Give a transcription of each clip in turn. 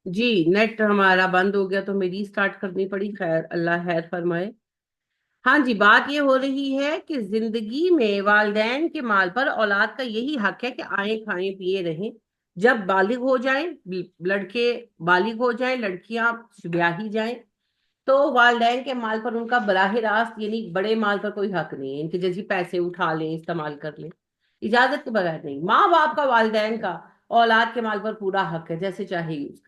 جی net ہمارا بند ہو گیا تو میری اسٹارٹ کرنی پڑی، خیر اللہ خیر فرمائے۔ ہاں جی، بات یہ ہو رہی ہے کہ زندگی میں والدین کے مال پر اولاد کا یہی حق ہے کہ آئیں کھائیں پیے رہیں۔ جب بالغ ہو جائیں، لڑکے بالغ ہو جائیں، لڑکیاں بیاہی جائیں، تو والدین کے مال پر ان کا براہ راست یعنی بڑے مال پر کوئی حق نہیں ہے، ان کے جیسے پیسے اٹھا لیں استعمال کر لیں، اجازت کے بغیر نہیں۔ ماں باپ کا والدین کا اولاد کے مال پر پورا حق ہے، جیسے چاہے یوز،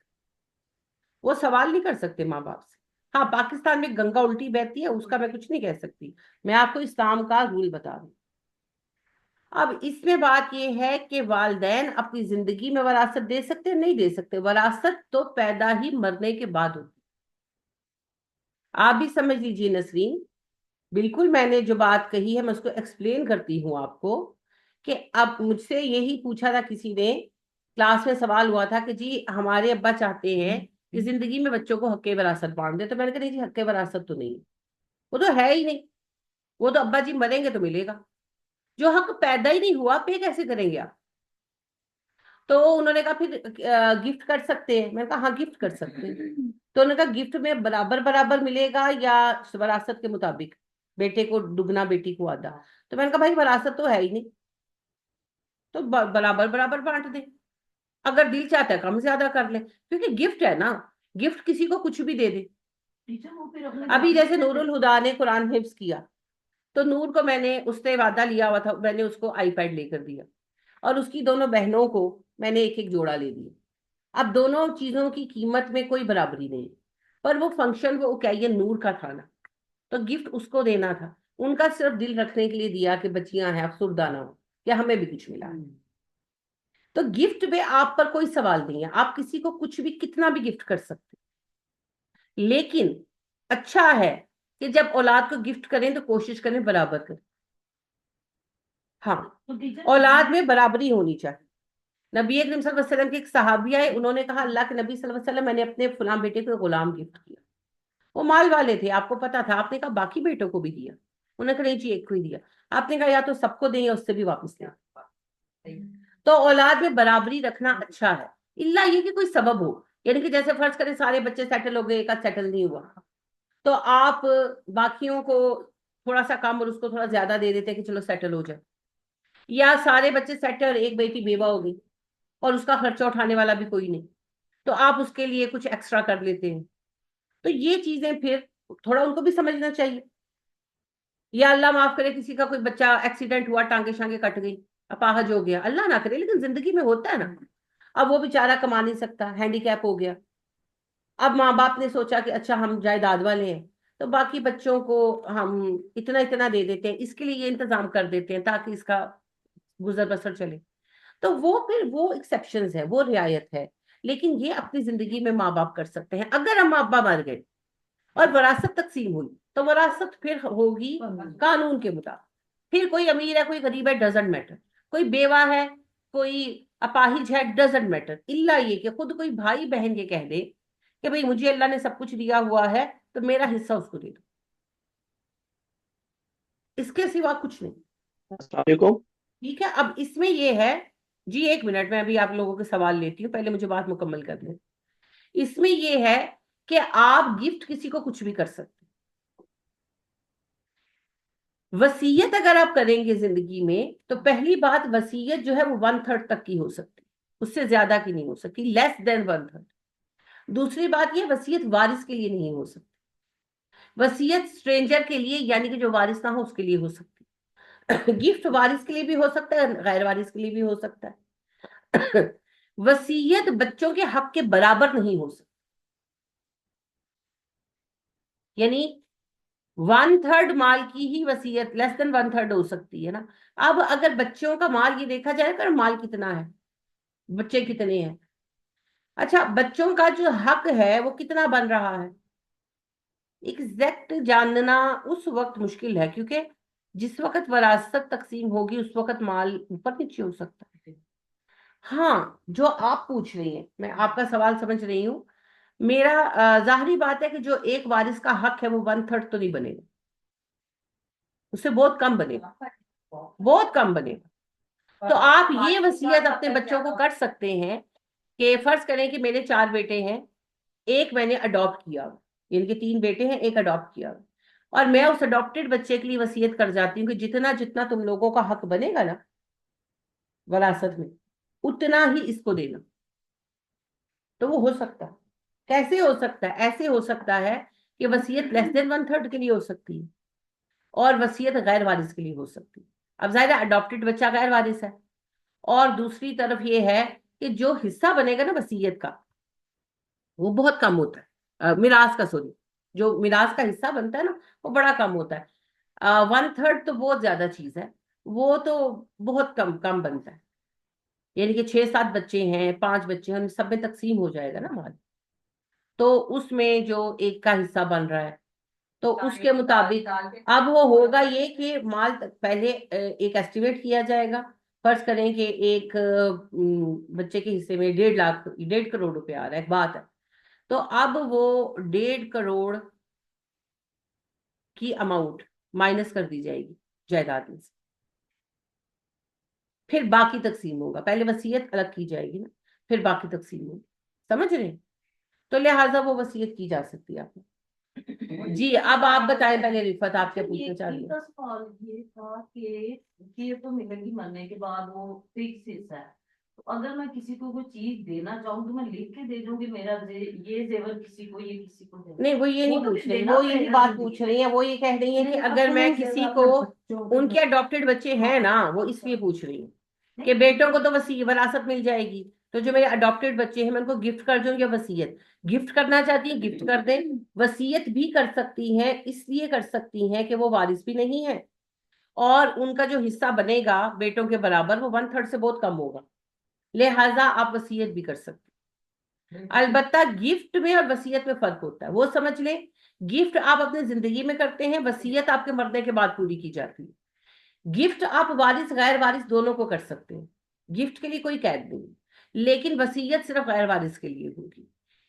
وہ سوال نہیں کر سکتے ماں باپ سے۔ ہاں پاکستان میں گنگا الٹی بہتی ہے، اس کا میں کچھ نہیں کہہ سکتی، میں آپ کو اسلام کا رول بتا رہی ہوں۔ اب اس میں بات یہ ہے کہ والدین اپنی زندگی میں وراثت دے سکتے نہیں دے سکتے، وراثت تو پیدا ہی مرنے کے بعد ہوتی۔ آپ بھی سمجھ لیجئے نسرین، بالکل میں نے جو بات کہی ہے میں اس کو ایکسپلین کرتی ہوں آپ کو، کہ اب مجھ سے یہی پوچھا تھا کسی نے، کلاس میں سوال ہوا تھا کہ جی ہمارے ابا چاہتے ہیں کہ زندگی میں بچوں کو حق وراثت بانٹ دے، تو میں نے کہا نہیں جی حق وراثت تو نہیں، وہ تو ہے ہی نہیں، وہ تو ابا جی مریں گے تو ملے گا، جو حق پیدا ہی نہیں ہوا پہ کیسے کریں گے آپ؟ تو انہوں نے کہا پھر گفٹ کر سکتے ہیں، میں نے کہا ہاں گفٹ کر سکتے ہیں، تو انہوں نے کہا گفٹ میں برابر برابر ملے گا یا وراثت کے مطابق، بیٹے کو دگنا بیٹی کو آدھا؟ تو میں نے کہا بھائی وراثت تو ہے ہی نہیں، تو برابر برابر بانٹ دیں، اگر دل چاہتا ہے کم زیادہ کر لیں، کیونکہ گفٹ ہے نا، گفٹ کسی کو کچھ بھی دے دے۔ ابھی جیسے نور الہدا نے قرآن حفظ کیا، تو نور کو میں نے، اس سے وعدہ لیا ہوا تھا، میں نے اس کو آئی پیڈ لے کر دیا، اور اس کی دونوں بہنوں کو میں نے ایک ایک جوڑا لے دیا۔ اب دونوں چیزوں کی قیمت میں کوئی برابری نہیں، پر وہ فنکشن وہ کیا یہ نور کا تھا نا، تو گفٹ اس کو دینا تھا، ان کا صرف دل رکھنے کے لیے دیا کہ بچیاں ہیں افسردہ نہ ہو، یا ہمیں بھی کچھ ملا۔ تو گفٹ پہ آپ پر کوئی سوال نہیں ہے، آپ کسی کو کچھ بھی کتنا بھی گفٹ کر سکتے، لیکن اچھا ہے کہ جب اولاد کو گفٹ کریں تو کوشش کریں برابر کریں۔ ہاں اولاد میں برابری ہونی چاہیے۔ نبی اکرم صلی اللہ علیہ وسلم کے ایک صحابی آئے، انہوں نے کہا اللہ کے نبی صلی اللہ علیہ وسلم میں نے اپنے فلاں بیٹے کو غلام گفٹ کیا، وہ مال والے تھے آپ کو پتا تھا، آپ نے کہا باقی بیٹوں کو بھی دیا؟ انہوں نے کہا نہیں جی ایک کو ہی دیا۔ آپ نے کہا یا تو سب کو دیں یا اس سے بھی واپس لیں۔ تو اولاد میں برابری رکھنا اچھا ہے، اللہ یہ کہ کوئی سبب ہو، یعنی کہ جیسے فرض کریں سارے بچے سیٹل ہو گئے، ایک سیٹل نہیں ہوا، تو آپ باقیوں کو تھوڑا سا کم اور اس کو تھوڑا زیادہ دے دیتے کہ چلو سیٹل ہو جائے، یا سارے بچے سیٹل اور ایک بیٹی بیوہ ہو گئی اور اس کا خرچہ اٹھانے والا بھی کوئی نہیں، تو آپ اس کے لیے کچھ ایکسٹرا کر لیتے ہیں۔ تو یہ چیزیں پھر تھوڑا ان کو بھی سمجھنا چاہیے۔ یا اللہ معاف کرے کسی کا کوئی بچہ ایکسیڈنٹ ہوا، ٹانگے شانگے کٹ گئی، اپاہج ہو گیا، اللہ نہ کرے لیکن زندگی میں ہوتا ہے نا، اب وہ بیچارہ کما نہیں سکتا، ہینڈی کیپ ہو گیا، اب ماں باپ نے سوچا کہ اچھا ہم جائیداد والے ہیں تو باقی بچوں کو ہم اتنا اتنا دے دیتے ہیں، اس کے لیے یہ انتظام کر دیتے ہیں تاکہ اس کا گزر بسر چلے، تو وہ پھر وہ ایکسیپشنز ہے، وہ رعایت ہے، لیکن یہ اپنی زندگی میں ماں باپ کر سکتے ہیں۔ اگر ہم ماں باپ مر گئے اور وراثت تقسیم ہوئی تو وراثت پھر ہوگی قانون کے مطابق، پھر کوئی امیر ہے کوئی غریب ہے ڈزنٹ میٹر، کوئی بیوہ ہے کوئی اپاہج ہے ڈزنٹ میٹر، اللہ یہ کہ خود کوئی بھائی بہن یہ کہہ دے کہ بھئی مجھے اللہ نے سب کچھ دیا ہوا ہے تو میرا حصہ اس کو دے دو، اس کے سوا کچھ نہیں۔ السلام علیکم۔ ٹھیک ہے، اب اس میں یہ ہے، جی ایک منٹ میں ابھی آپ لوگوں کے سوال لیتی ہوں، پہلے مجھے بات مکمل کر لیں۔ اس میں یہ ہے کہ آپ گفٹ کسی کو کچھ بھی کر سکتے، وصیت اگر آپ کریں گے زندگی میں تو پہلی بات وصیت جو ہے وہ 1/3 تک کی ہو سکتی، اس سے زیادہ کی نہیں ہو سکتی، لیس دین 1/3۔ دوسری بات یہ وصیت وارث کے لیے نہیں ہو سکتی، وصیت اسٹرینجر کے لیے یعنی کہ جو وارث نہ ہو اس کے لیے ہو سکتی، گفٹ وارث کے لیے بھی ہو سکتا ہے، غیر وارث کے لیے بھی ہو سکتا ہے۔ وصیت بچوں کے حق کے برابر نہیں ہو سکتی، یعنی 1/3 مال کی ہی وصیت لیس دین 1/3 ہو سکتی ہے نا۔ اب اگر بچوں کا مال یہ دیکھا جائے کہ مال کتنا ہے، بچے کتنے ہیں، اچھا بچوں کا جو حق ہے وہ کتنا بن رہا ہے، ایگزیکٹ جاننا اس وقت مشکل ہے، کیونکہ جس وقت وراثت تقسیم ہوگی اس وقت مال اوپر نیچے ہو سکتا ہے۔ ہاں جو آپ پوچھ رہی ہیں میں آپ کا سوال سمجھ رہی ہوں، میرا ظاہری بات ہے کہ جو ایک وارث کا حق ہے وہ 1/3 تو نہیں بنے گا، اس سے بہت کم بنے گا، بہت کم بنے گا۔ تو آپ یہ وصیت اپنے بچوں کو کر سکتے ہیں کہ فرض کریں کہ میرے 4 بیٹے ہیں، ایک میں نے اڈاپٹ کیا، یعنی کہ 3 بیٹے ہیں، ایک اڈاپٹ کیا، اور میں اس اڈاپٹڈ بچے کے لیے وصیت کر جاتی ہوں کہ جتنا جتنا تم لوگوں کا حق بنے گا نا وراثت میں، اتنا ہی اس کو دینا. تو وہ ہو سکتا ہے. کیسے ہو سکتا ہے؟ ایسے ہو سکتا ہے کہ وصیت لیس دین 1/3 کے لیے ہو سکتی ہے، اور وصیت غیر وارث کے لیے ہو سکتی ہے. اب ظاہر ہے اڈاپٹڈ بچہ غیر وارث ہے، اور دوسری طرف یہ ہے کہ جو حصہ بنے گا نا وصیت کا وہ بہت کم ہوتا ہے، میراث کا، سوری، جو میراث کا حصہ بنتا ہے نا وہ بڑا کم ہوتا ہے. 1/3 تو بہت زیادہ چیز ہے، وہ تو بہت کم کم بنتا ہے. یعنی کہ 6-7 بچے ہیں، 5 بچے ہیں، ان سب میں تقسیم ہو جائے گا نا مال، تو اس میں جو ایک کا حصہ بن رہا ہے تو اس کے مطابق اب وہ ہوگا یہ کہ مال پہلے ایک ایسٹیمیٹ کیا جائے گا. فرض کریں کہ ایک بچے کے حصے میں 1.5 لاکھ 1.5 کروڑ روپے آ رہا ہے، ایک بات ہے. تو اب وہ 1.5 کروڑ کی اماؤنٹ مائنس کر دی جائے گی جائیداد میں سے، پھر باقی تقسیم ہوگا. پہلے وصیت الگ کی جائے گی نا، پھر باقی تقسیم ہوگی. سمجھ رہے ہیں؟ تو لہٰذا وہ وصیت کی جا سکتی ہے آپ نے. جی اب آپ بتائیں پہلے، رفت آپ کیا پوچھنا چاہ رہی ہیں؟ سوال یہ تھا کہ یہ تو ملے گی مرنے کے بعد، وہ فکس حصہ ہے. تو اگر میں کسی کو کوئی چیز دینا چاہوں تو میں لکھ کے دے دوں گی میرا یہ زیور کسی کو، یہ کسی کو دے. نہیں، وہ یہ نہیں پوچھ رہی، وہ یہی بات پوچھ رہی ہیں. وہ یہ کہہ رہی ہیں کہ اگر میں کسی کو، ان کے اڈاپٹڈ بچے ہیں نا، وہ اس لیے پوچھ رہی ہیں کہ بیٹوں کو تو وراثت مل جائے گی، تو جو میرے اڈاپٹڈ بچے ہیں میں ان کو گفٹ کر دوں یا وصیت. گفٹ کرنا چاہتی ہیں گفٹ کر دیں، وصیت بھی کر سکتی ہیں، اس لیے کر سکتی ہیں کہ وہ وارث بھی نہیں ہے، اور ان کا جو حصہ بنے گا بیٹوں کے برابر وہ 1/3 سے بہت کم ہوگا، لہٰذا آپ وصیت بھی کر سکتے. البتہ گفٹ میں اور وصیت میں فرق ہوتا ہے، وہ سمجھ لیں. گفٹ آپ اپنے زندگی میں کرتے ہیں، وصیت آپ کے مرنے کے بعد پوری کی جاتی ہے. گفٹ آپ وارث غیر وارث دونوں کو کر سکتے ہیں، گفٹ کے لیے کوئی قید نہیں، لیکن وصیت صرف غیر وارث کے لیے ہوگی.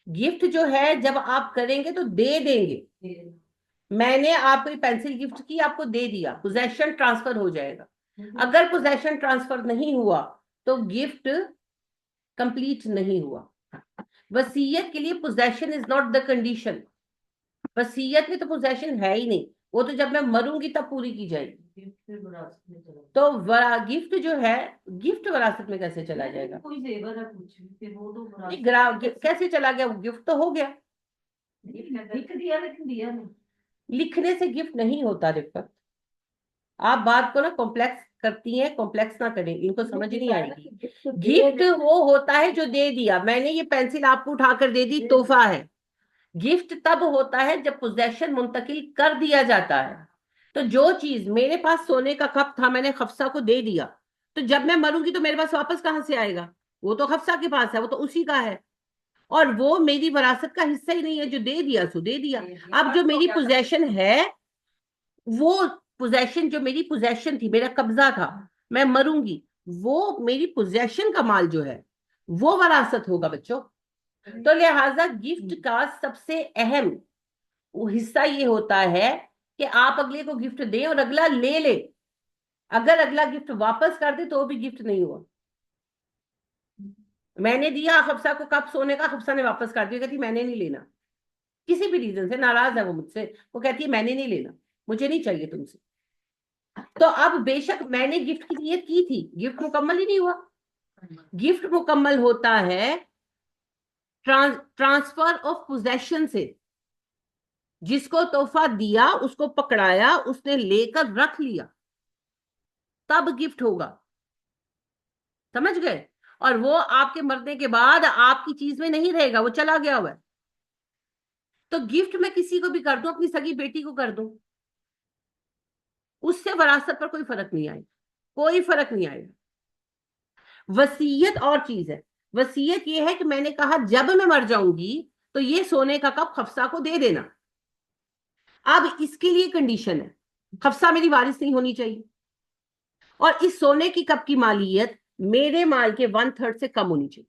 گفٹ جو ہے جب آپ کریں گے تو دے دیں گے. میں نے آپ کو پینسل گفٹ کی، آپ کو دے دیا، پوزیشن ٹرانسفر ہو جائے گا. اگر پوزیشن ٹرانسفر نہیں ہوا تو گفٹ کمپلیٹ نہیں ہوا. وصیت کے لیے position is not the condition. وصیت میں تو پوزیشن ہے ہی نہیں، وہ تو جب میں مروں گی تب پوری کی جائے گی. تو گفٹ جو ہے، گفٹ وراثت میں کیسے چلا جائے گا؟ کیسے چلا گیا؟ وہ گفٹ تو ہو گیا. لکھنے سے گفٹ نہیں ہوتا رفت. آپ بات کو نا کمپلیکس کرتی ہیں، کمپلیکس نہ کریں، ان کو سمجھ نہیں آئے گی. گفٹ وہ ہوتا ہے جو دے دیا. میں نے یہ پینسل آپ کو اٹھا کر دے دی، تحفہ ہے. گفٹ تب ہوتا ہے جب پوزیشن منتقل کر دیا جاتا ہے. تو جو چیز میرے پاس سونے کا کپ تھا، میں نے حفصہ کو دے دیا، تو جب میں مروں گی تو میرے پاس واپس کہاں سے آئے گا؟ وہ تو حفصہ کے پاس ہے، وہ تو اسی کا ہے، اور وہ میری وراثت کا حصہ ہی نہیں ہے. جو دے دیا سو دے دیا. اب جو میری پوزیشن ہے، وہ پوزیشن جو میری پوزیشن تھی، میرا قبضہ تھا، میں مروں گی، وہ میری پوزیشن کا مال جو ہے وہ وراثت ہوگا بچوں. تو لہٰذا گفٹ کا سب سے اہم حصہ یہ ہوتا ہے کہ آپ اگلے کو گفٹ دیں اور اگلا لے لے. اگر اگلا گفٹ واپس کر دے تو بھی گفٹ نہیں ہوا. میں نے دیا حفصہ کو کپ سونے کا، حفصہ نے واپس کر دیا، کہتی میں نے نہیں لینا، کسی بھی ریزن سے ناراض ہے وہ مجھ سے، وہ کہتی ہے میں نے نہیں لینا، مجھے نہیں چاہیے تم سے. تو اب بے شک میں نے گفٹ کی نیت کی تھی، گفٹ مکمل ہی نہیں ہوا. گفٹ مکمل ہوتا ہے ٹرانسفر آف پوزیشن سے. جس کو تحفہ دیا اس کو پکڑایا، اس نے لے کر رکھ لیا، تب گفٹ ہوگا. سمجھ گئے؟ اور وہ آپ کے مرنے کے بعد آپ کی چیز میں نہیں رہے گا، وہ چلا گیا ہوا ہے. تو گفٹ میں کسی کو بھی کر دوں، اپنی سگی بیٹی کو کر دوں، اس سے وراثت پر کوئی فرق نہیں آئے گا، کوئی فرق نہیں آئے گا. وصیت اور چیز ہے. وصیت یہ ہے کہ میں نے کہا جب میں مر جاؤں گی تو یہ سونے کا کپ حفصہ کو دے دینا. اب اس کے لیے کنڈیشن ہے، حفصہ میری وارث نہیں ہونی چاہیے، اور اس سونے کی کپ کی مالیت میرے مال کے 1/3 سے کم ہونی چاہیے،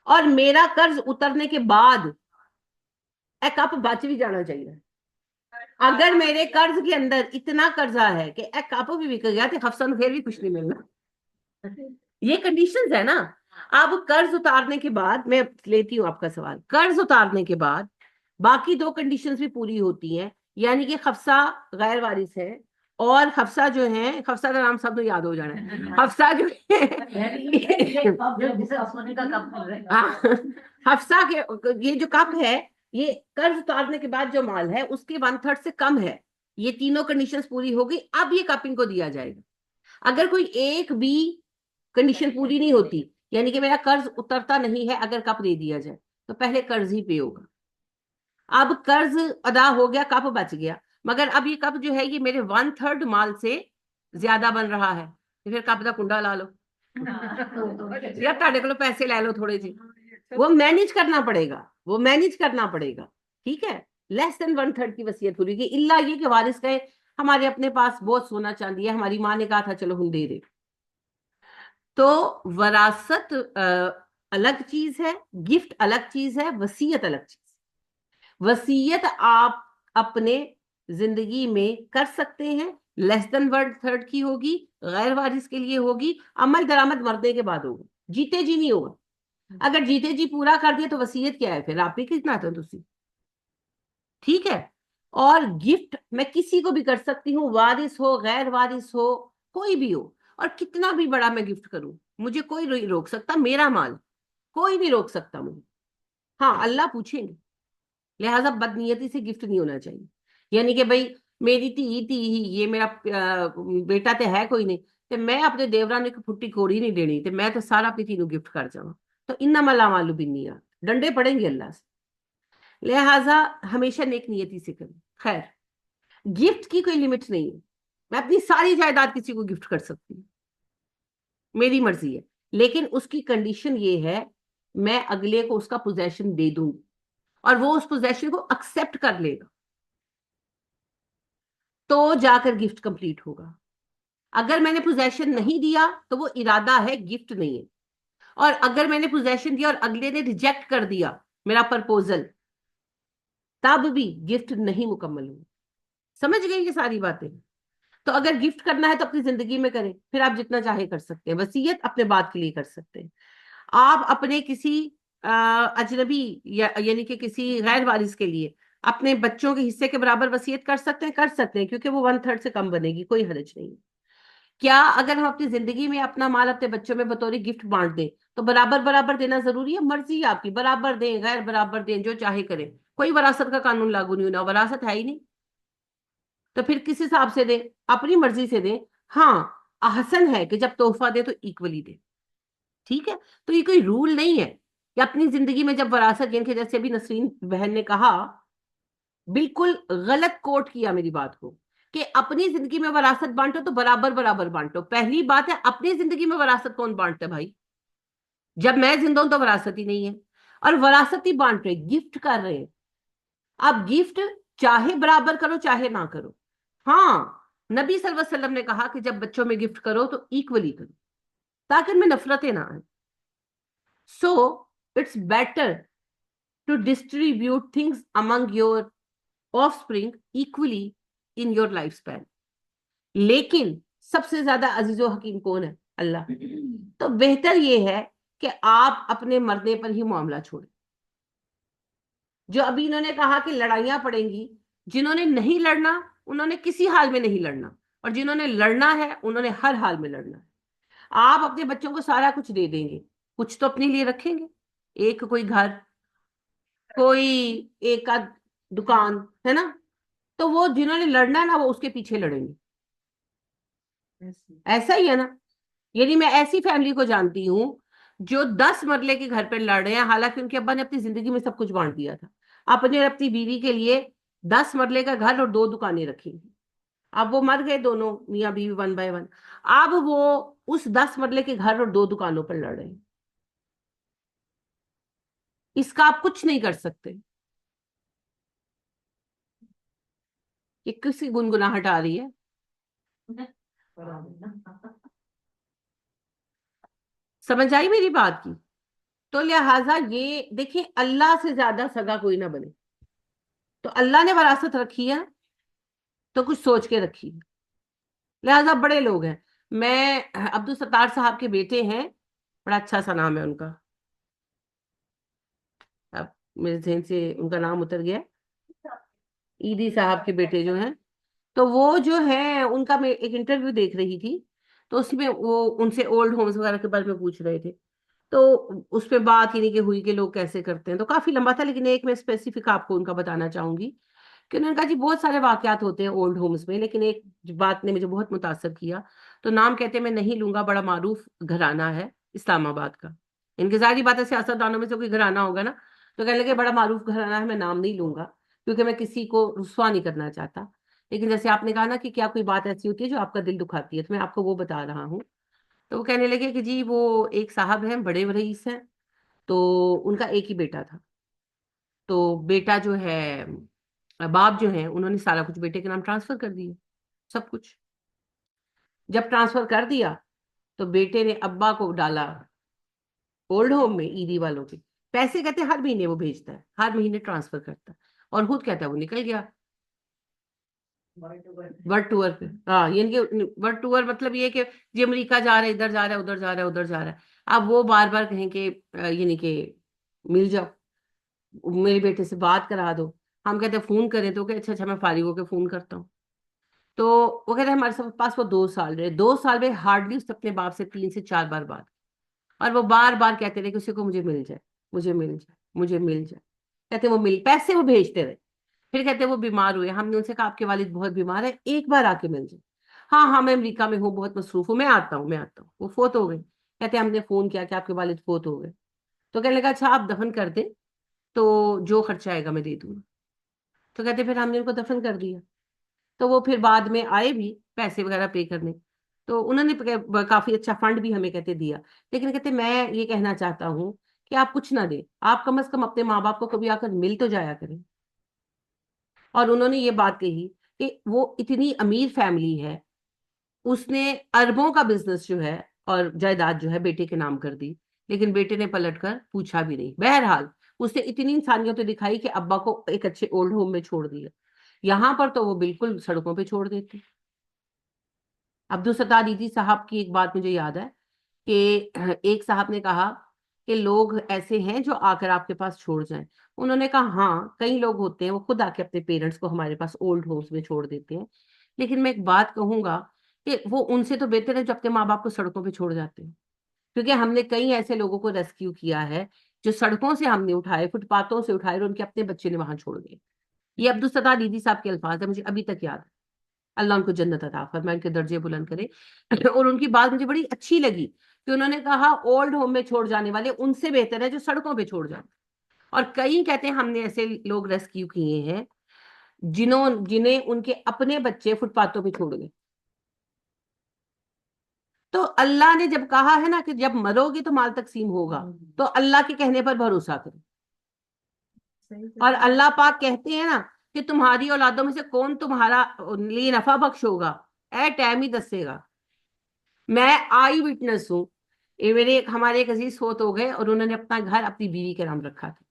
اور میرا قرض اترنے کے بعد ایک کپ بچ بھی جانا چاہیے. اگر میرے قرض کے اندر اتنا قرضہ ہے کہ ایک کپ بھی بک گیا تو حفصہ پھر بھی کچھ نہیں ملنا. یہ کنڈیشنز ہے نا. اب قرض اتارنے کے بعد میں لیتی ہوں آپ کا سوال. قرض اتارنے کے بعد باقی دو کنڈیشنز بھی پوری ہوتی ہیں. یعنی کہ حفصہ غیر وارث ہے، اور حفصہ جو ہے، حفصہ کا نام سب کو یاد ہو جانا ہے. حفصہ جو حفصہ کے یہ جو کپ ہے، یہ قرض اتارنے کے بعد جو مال ہے اس کے 1/3 سے کم ہے. یہ تینوں کنڈیشنز پوری ہو گئی. اب یہ کپ ان کو دیا جائے گا. اگر کوئی ایک بھی کنڈیشن پوری نہیں ہوتی، یعنی کہ میرا قرض اترتا نہیں ہے، اگر کپ دے دیا جائے تو پہلے قرض ہی پے ہوگا. اب قرض ادا ہو گیا، کپ بچ گیا، مگر اب یہ کپ جو ہے یہ میرے 1/3 مال سے زیادہ بن رہا ہے، تو پھر کپ کا کنڈا لا لو یا تھوڑے کو پیسے لے لو تھوڑے جی. وہ مینج کرنا پڑے گا، وہ مینج کرنا پڑے گا. ٹھیک ہے، لیس دین 1/3 کی وصیت پوری کی. اللہ یہ کہ وارث کہے ہمارے اپنے پاس بہت سونا چاندی ہے، ہماری ماں نے کہا تھا چلو ہم دے دے. تو وراثت الگ چیز ہے، گفٹ الگ چیز ہے، وصیت الگ چیز. وصیت آپ اپنے زندگی میں کر سکتے ہیں، لیس دین 1/3 کی ہوگی، غیر وارث کے لیے ہوگی، عمل درآمد مرنے کے بعد ہوگا، جیتے جی نہیں ہوگا. اگر جیتے جی پورا کر دیا تو وصیت کیا ہے پھر؟ آپ بھی کتنا تھا تسی. ٹھیک ہے. اور گفٹ میں کسی کو بھی کر سکتی ہوں، وارث ہو غیر وارث ہو کوئی بھی ہو، اور کتنا بھی بڑا میں گفٹ کروں مجھے کوئی نہیں روک سکتا. میرا مال کوئی نہیں روک سکتا مجھے. ہاں اللہ پوچھیں گے. لہٰذا بدنیتی سے گفٹ نہیں ہونا چاہیے. یعنی کہ بھائی میری تھی ہی یہ میرا بیٹا تو ہے کوئی نہیں، تو میں اپنے دیوران نے پھٹی کوڑی نہیں دینی، تو میں تو سارا اپنی تینوں گفٹ کر جاؤں، تو انما الاعمال بالنیات، ڈنڈے پڑیں گے اللہ سے. لہٰذا ہمیشہ نیک نیتی سے کریں. خیر، گفٹ کی کوئی لمٹ نہیں ہے. میں اپنی ساری جائیداد کسی کو گفٹ کر سکتی ہوں، میری مرضی ہے، لیکن اس کی کنڈیشن یہ ہے میں اگلے کو اس کا پوزیشن دے دوں اور وہ اس پوزیشن کو ایکسپٹ کر لے گا، تو جا کر گفٹ کمپلیٹ ہوگا. اگر میں نے پوزیشن نہیں دیا تو وہ ارادہ ہے، گفٹ نہیں ہے. اور اگر میں نے پوزیشن دیا اور اگلے نے ریجیکٹ کر دیا میرا پرپوزل، تب بھی گفٹ نہیں مکمل ہوا. سمجھ گئی یہ ساری باتیں؟ تو اگر گفٹ کرنا ہے تو اپنی زندگی میں کریں، پھر آپ جتنا چاہے کر سکتے ہیں. وصیت اپنے بات کے لیے کر سکتے ہیں. آپ اپنے کسی اجنبی یعنی کہ کسی غیر وارث کے لیے اپنے بچوں کے حصے کے برابر وصیت کر سکتے ہیں کیونکہ وہ 1/3 سے کم بنے گی، کوئی حرج نہیں. کیا اگر ہم اپنی زندگی میں اپنا مال اپنے بچوں میں بطور گفٹ بانٹ دیں تو برابر برابر دینا ضروری ہے؟ مرضی ہے آپ کی، برابر دیں غیر برابر دیں، جو چاہے کریں، کوئی وراثت کا قانون لاگو نہیں ہونا، وراثت ہے ہی نہیں. تو پھر کس حساب سے دیں؟ اپنی مرضی سے دیں. ہاں احسن ہے کہ جب تحفہ دے تو ایکولی دے. ٹھیک ہے. تو یہ کوئی رول نہیں ہے کہ اپنی زندگی میں جب وراثت، یعنی کہ جیسے ابھی نسرین بہن نے کہا، بالکل غلط کوٹ کیا میری بات کو، کہ اپنی زندگی میں وراثت بانٹو تو برابر برابر بانٹو. پہلی بات ہے اپنی زندگی میں وراثت کون بانٹتا ہے بھائی؟ جب میں زندہ ہوں تو وراثت ہی نہیں ہے، اور وراثت ہی بانٹ رہے، گفٹ کر رہے ہیں. اب گفٹ چاہے برابر کرو چاہے نہ کرو. ہاں نبی صلی اللہ علیہ وسلم نے کہا کہ جب بچوں میں گفٹ کرو تو ایکولی کرو تاکہ ان میں نفرتیں نہ آئیں. So it's better to distribute things among your offspring equally in your lifespan. لیکن سب سے زیادہ عزیز و حکیم کون ہے؟ اللہ. تو بہتر یہ ہے کہ آپ اپنے مرنے پر ہی معاملہ چھوڑیں. جو ابھی انہوں نے کہا کہ لڑائیاں پڑیں گی، جنہوں نے نہیں لڑنا انہوں نے کسی حال میں نہیں لڑنا، اور جنہوں نے لڑنا ہے انہوں نے ہر حال میں لڑنا ہے. آپ اپنے بچوں کو سارا کچھ دے دیں گے، کچھ تو اپنے لیے رکھیں گے. ایک کوئی گھر، کوئی ایک آدھ دکان ہے نا. تو وہ جنہوں نے لڑنا ہے نا وہ اس کے پیچھے لڑیں گے. ایسا ہی ہے نا. یعنی میں ایسی فیملی کو جانتی ہوں جو 10 مرلے کے گھر پہ لڑ رہے ہیں، حالانکہ ان کے ابا نے اپنی زندگی میں سب کچھ بانٹ دیا تھا. اپنے اور اپنی بیوی کے لیے 10 مرلے کا گھر اور 2 دکانیں رکھی. اب وہ مر گئے دونوں میاں بیوی 1 بائی 1. اب وہ اس 10 مرلے کے گھر اور 2 دکانوں پر لڑ رہے ہیں. اس کا آپ کچھ نہیں کر سکتے. یہ کسی گنگناہٹ آ رہی ہے؟ سمجھ آئی میری بات کی؟ تو لہٰذا یہ دیکھیں اللہ سے زیادہ سگا کوئی نہ بنے. تو اللہ نے وراثت رکھی ہے تو کچھ سوچ کے رکھی ہے. لہٰذا بڑے لوگ ہیں، میں عبدالستار صاحب کے بیٹے ہیں، بڑا اچھا سا نام ہے ان کا، اب میرے ذہن سے ان کا نام اتر گیا، ایدی صاحب کے بیٹے جو ہیں، تو وہ جو ہے ان کا میں ایک انٹرویو دیکھ رہی تھی، تو اس میں وہ ان سے اولڈ ہومز وغیرہ کے بارے میں پوچھ رہے تھے، تو اس پہ بات ہی نہیں کہ ہوئی کہ لوگ کیسے کرتے ہیں، تو کافی لمبا تھا، لیکن ایک میں اسپیسیفک آپ کو ان کا بتانا چاہوں گی کہ انہوں نے کہا جی بہت سارے واقعات ہوتے ہیں اولڈ ہومز میں، لیکن ایک بات نے مجھے بہت متاثر کیا، تو نام کہتے ہیں میں نہیں لوں گا، بڑا معروف گھرانہ ہے اسلام آباد کا، ان کی ظاہری بات ہے سیاستدانوں میں سے کوئی گھرانہ ہوگا نا، تو کہنے لگے بڑا معروف گھرانہ ہے، میں نام نہیں لوں گا کیونکہ میں کسی کو رسوا نہیں کرنا چاہتا، لیکن جیسے آپ نے کہا نا کہ کیا کوئی بات ایسی ہوتی ہے جو آپ کا دل دکھاتی ہے، تو میں آپ کو وہ بتا رہا ہوں، تو وہ کہنے لگے کہ جی وہ ایک صاحب ہیں بڑے رئیس ہیں، تو ان کا ایک ہی بیٹا تھا، تو بیٹا جو ہے، باپ جو ہیں انہوں نے سارا کچھ بیٹے کے نام ٹرانسفر کر دیا، سب کچھ، جب ٹرانسفر کر دیا تو بیٹے نے ابا کو ڈالا اولڈ ہوم میں ایدی والوں کے، پیسے کہتے ہیں ہر مہینے وہ بھیجتا ہے، ہر مہینے ٹرانسفر کرتا ہے، اور خود کہتا ہے وہ نکل گیا ورڈ ٹور پہ، ہاں یعنی کہ ورڈ ٹور مطلب یہ کہ جی امریکہ جا رہا ہے، ادھر جا رہا ہے، ادھر جا رہا ہے، ادھر جا رہا ہے، اب وہ بار بار کہیں کہ یعنی کہ مل جاؤ، میرے بیٹے سے بات کرا دو، ہم کہتے ہیں فون کریں، تو کہ اچھا اچھا میں فارغ ہو کے فون کرتا ہوں، تو وہ کہتے ہیں ہمارے پاس وہ 2 سال رہے، 2 سال میں ہارڈلی اس نے اپنے باپ سے 3 سے 4 بار بات، اور وہ بار بار کہتے رہے کہ اسی کو مجھے مل جائے، مجھے مل جائے، مجھے مل جائے، کہتے وہ مل، پیسے وہ بھیجتے رہے، پھر کہتے وہ بیمار ہوئے، ہم نے ان سے کہا آپ کے والد بہت بیمار ہے، ایک بار آ کے مل جائے، ہاں ہاں میں امریکہ میں ہوں، بہت مصروف ہوں، میں آتا ہوں، میں آتا ہوں، وہ فوت ہو گئے، کہتے ہم نے فون کیا کہ آپ کے والد فوت ہو گئے، تو کہنے لگا اچھا آپ دفن کر دیں تو جو خرچہ آئے گا میں دے دوں گا، تو کہتے پھر ہم نے ان کو دفن کر دیا، تو وہ پھر بعد میں آئے بھی پیسے وغیرہ پے کرنے، تو انہوں نے کافی اچھا فنڈ بھی ہمیں کہتے دیا، لیکن کہتے میں یہ کہنا چاہتا ہوں کہ آپ کچھ نہ دیں، آپ کم از کم اپنے ماں باپ کو کبھی آ کر مل تو جایا کریں، اور انہوں نے یہ بات کہی کہ وہ اتنی امیر فیملی ہے، اس نے اربوں کا بزنس جو ہے اور جائیداد جو ہے بیٹے کے نام کر دی، لیکن بیٹے نے پلٹ کر پوچھا بھی نہیں، بہرحال اس نے اتنی انسانیت دکھائی کہ ابا کو ایک اچھے اولڈ ہوم میں چھوڑ دیا، یہاں پر تو وہ بالکل سڑکوں پہ چھوڑ دیتے۔ عبدالستار دیدی صاحب کی ایک بات مجھے یاد ہے کہ ایک صاحب نے کہا کہ لوگ ایسے ہیں جو آ کر آپ کے پاس چھوڑ جائیں، انہوں نے کہا ہاں کئی لوگ ہوتے ہیں وہ خود آ کے اپنے پیرنٹس کو ہمارے پاس اولڈ ہومز میں چھوڑ دیتے ہیں، لیکن میں ایک بات کہوں گا کہ وہ ان سے تو بہتر ہے جو اپنے ماں باپ کو سڑکوں پہ چھوڑ جاتے ہیں، کیونکہ ہم نے کئی ایسے لوگوں کو ریسکیو کیا ہے جو سڑکوں سے ہم نے اٹھائے، فٹ پاتھوں سے اٹھائے، اور ان کے اپنے بچے نے وہاں چھوڑ دیے، یہ عبدالستار دیدی صاحب کے الفاظ ہیں، مجھے ابھی تک یاد ہے، اللہ ان کو جنت عطا فرمائے، ان کے درجے بلند کرے، اور ان کی بات مجھے بڑی اچھی لگی کہ انہوں نے کہا اولڈ ہوم میں چھوڑ جانے والے ان سے بہتر ہے جو سڑکوں پہ چھوڑ جاتے، اور کئی کہتے ہیں ہم نے ایسے لوگ ریسکیو کیے ہیں جنہیں ان کے اپنے بچے فٹ پاتھوں پہ چھوڑ گئے، تو اللہ نے جب کہا ہے نا کہ جب مرو گی تو مال تقسیم ہوگا، تو اللہ کے کہنے پر بھروسہ کرو، اور اللہ پاک کہتے ہیں نا کہ تمہاری اولادوں میں سے کون تمہارا لیے نفع بخش ہوگا، اے ٹائم ہی دسے گا، میں آئی وٹنس ہوں، یہ ہمارے ایک عزیز فوت ہو گئے اور انہوں نے اپنا گھر اپنی بیوی کے نام رکھا تھا،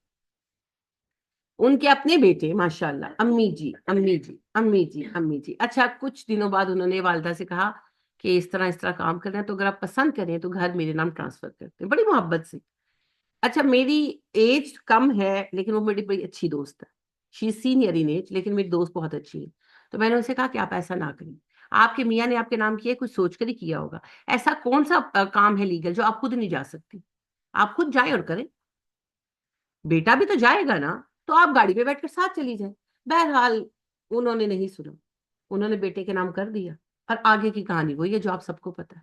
ان کے اپنے بیٹے ماشاءاللہ، امی جی امی جی امی جی امی جی، اچھا کچھ دنوں بعد انہوں نے والدہ سے کہا کہ اس طرح کام کرنا ہے تو اگر آپ پسند کریں تو گھر میرے نام ٹرانسفر کرتے ہیں، بڑی محبت سے، اچھا میری ایج کم ہے لیکن وہ میری بڑی اچھی دوست ہے، شی سینئر ان ایج، لیکن میری دوست بہت اچھی ہے، تو میں نے ان سے کہا کہ آپ ایسا نہ کریں، آپ کے میاں نے آپ کے نام کیا ہے، کچھ سوچ کر ہی کیا ہوگا، ایسا کون سا کام ہے لیگل جو آپ خود نہیں جا سکتی، آپ خود جائیں اور کریں، بیٹا بھی تو جائے گا نا، تو آپ گاڑی پہ بیٹھ کر ساتھ چلی جائیں، بہرحال انہوں نے نہیں سنا، انہوں نے بیٹے کے نام کر دیا، اور آگے کی کہانی وہی ہے جو آپ سب کو پتا ہے،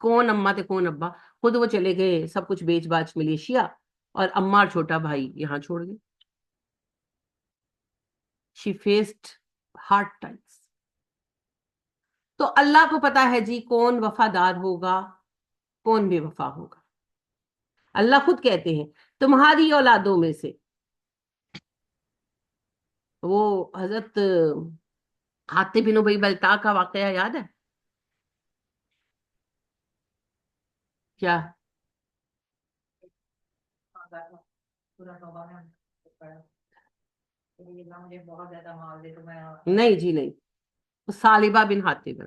کون اما تھے کون ابا، خود وہ چلے گئے سب کچھ بیچ باچ ملیشیا، اور اما اور چھوٹا بھائی یہاں چھوڑ گئے، شی فیسڈ ہارڈ ٹائمس، تو اللہ کو پتا ہے جی کون وفادار ہوگا کون بے وفا ہوگا، اللہ خود کہتے ہیں تمہاری اولادوں میں سے، وہ حضرت حاطب بن ابی بلتع کا واقعہ یاد ہے کیا؟ مجھے بہت زیادہ مال دے تو میں نہیں جی نہیں، وہ ثعلبہ بن حاطب ہے،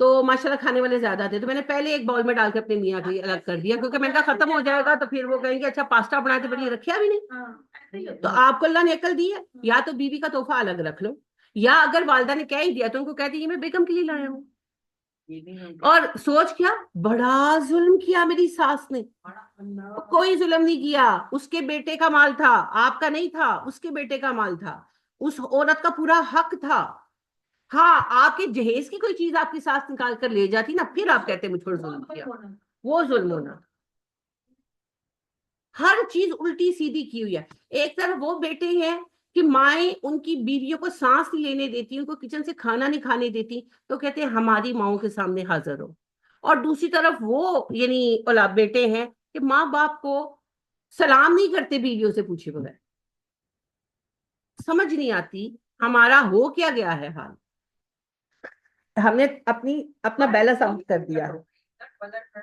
تو ماشاءاللہ کھانے والے زیادہ تھے، تو میں نے پہلے ایک باؤل میں ڈال کے اپنے میاں کے لیے الگ کر دیا، کیونکہ میں نے کہا ختم ہو جائے گا تو پھر وہ کہیں گے اچھا پاستا بناتے تھے بڑی رکھیا بھی نہیں۔ تو آپ کو اللہ نے عقل دی ہے، یا تو بیوی کا تحفہ الگ رکھ لو، یا اگر والدہ نے کہہ ہی دیا تو ان کو کہہ دی یہ میں بیگم کے لیے لایا ہوں۔ اور سوچ کیا بڑا ظلم کیا میری ساس نے، کوئی ظلم نہیں کیا، اس کے بیٹے کا مال تھا، آپ کا نہیں تھا، اس کے بیٹے کا مال تھا، اس عورت کا پورا حق تھا۔ ہاں آپ کے جہیز کی کوئی چیز آپ کی ساس نکال کر لے جاتی نا، پھر آپ کہتے مجھ پر ظلم کیا، وہ ظلم ہونا۔ ہر چیز الٹی سیدھی کی ہوئی ہے۔ ایک طرف وہ بیٹے ہیں کہ مائیں ان کی بیویوں کو سانس نہیں لینے دیتی، ان کو کچن سے کھانا نہیں کھانے دیتی، تو کہتے ہیں ہماری ماؤں کے سامنے حاضر ہو۔ اور دوسری طرف وہ یعنی اولاد بیٹے ہیں کہ ماں باپ کو سلام نہیں کرتے بیویوں سے پوچھے بغیر۔ سمجھ نہیں آتی ہمارا ہو کیا گیا ہے حال۔ ہم نے اپنا بیلنس آؤٹ کر دیا ہے،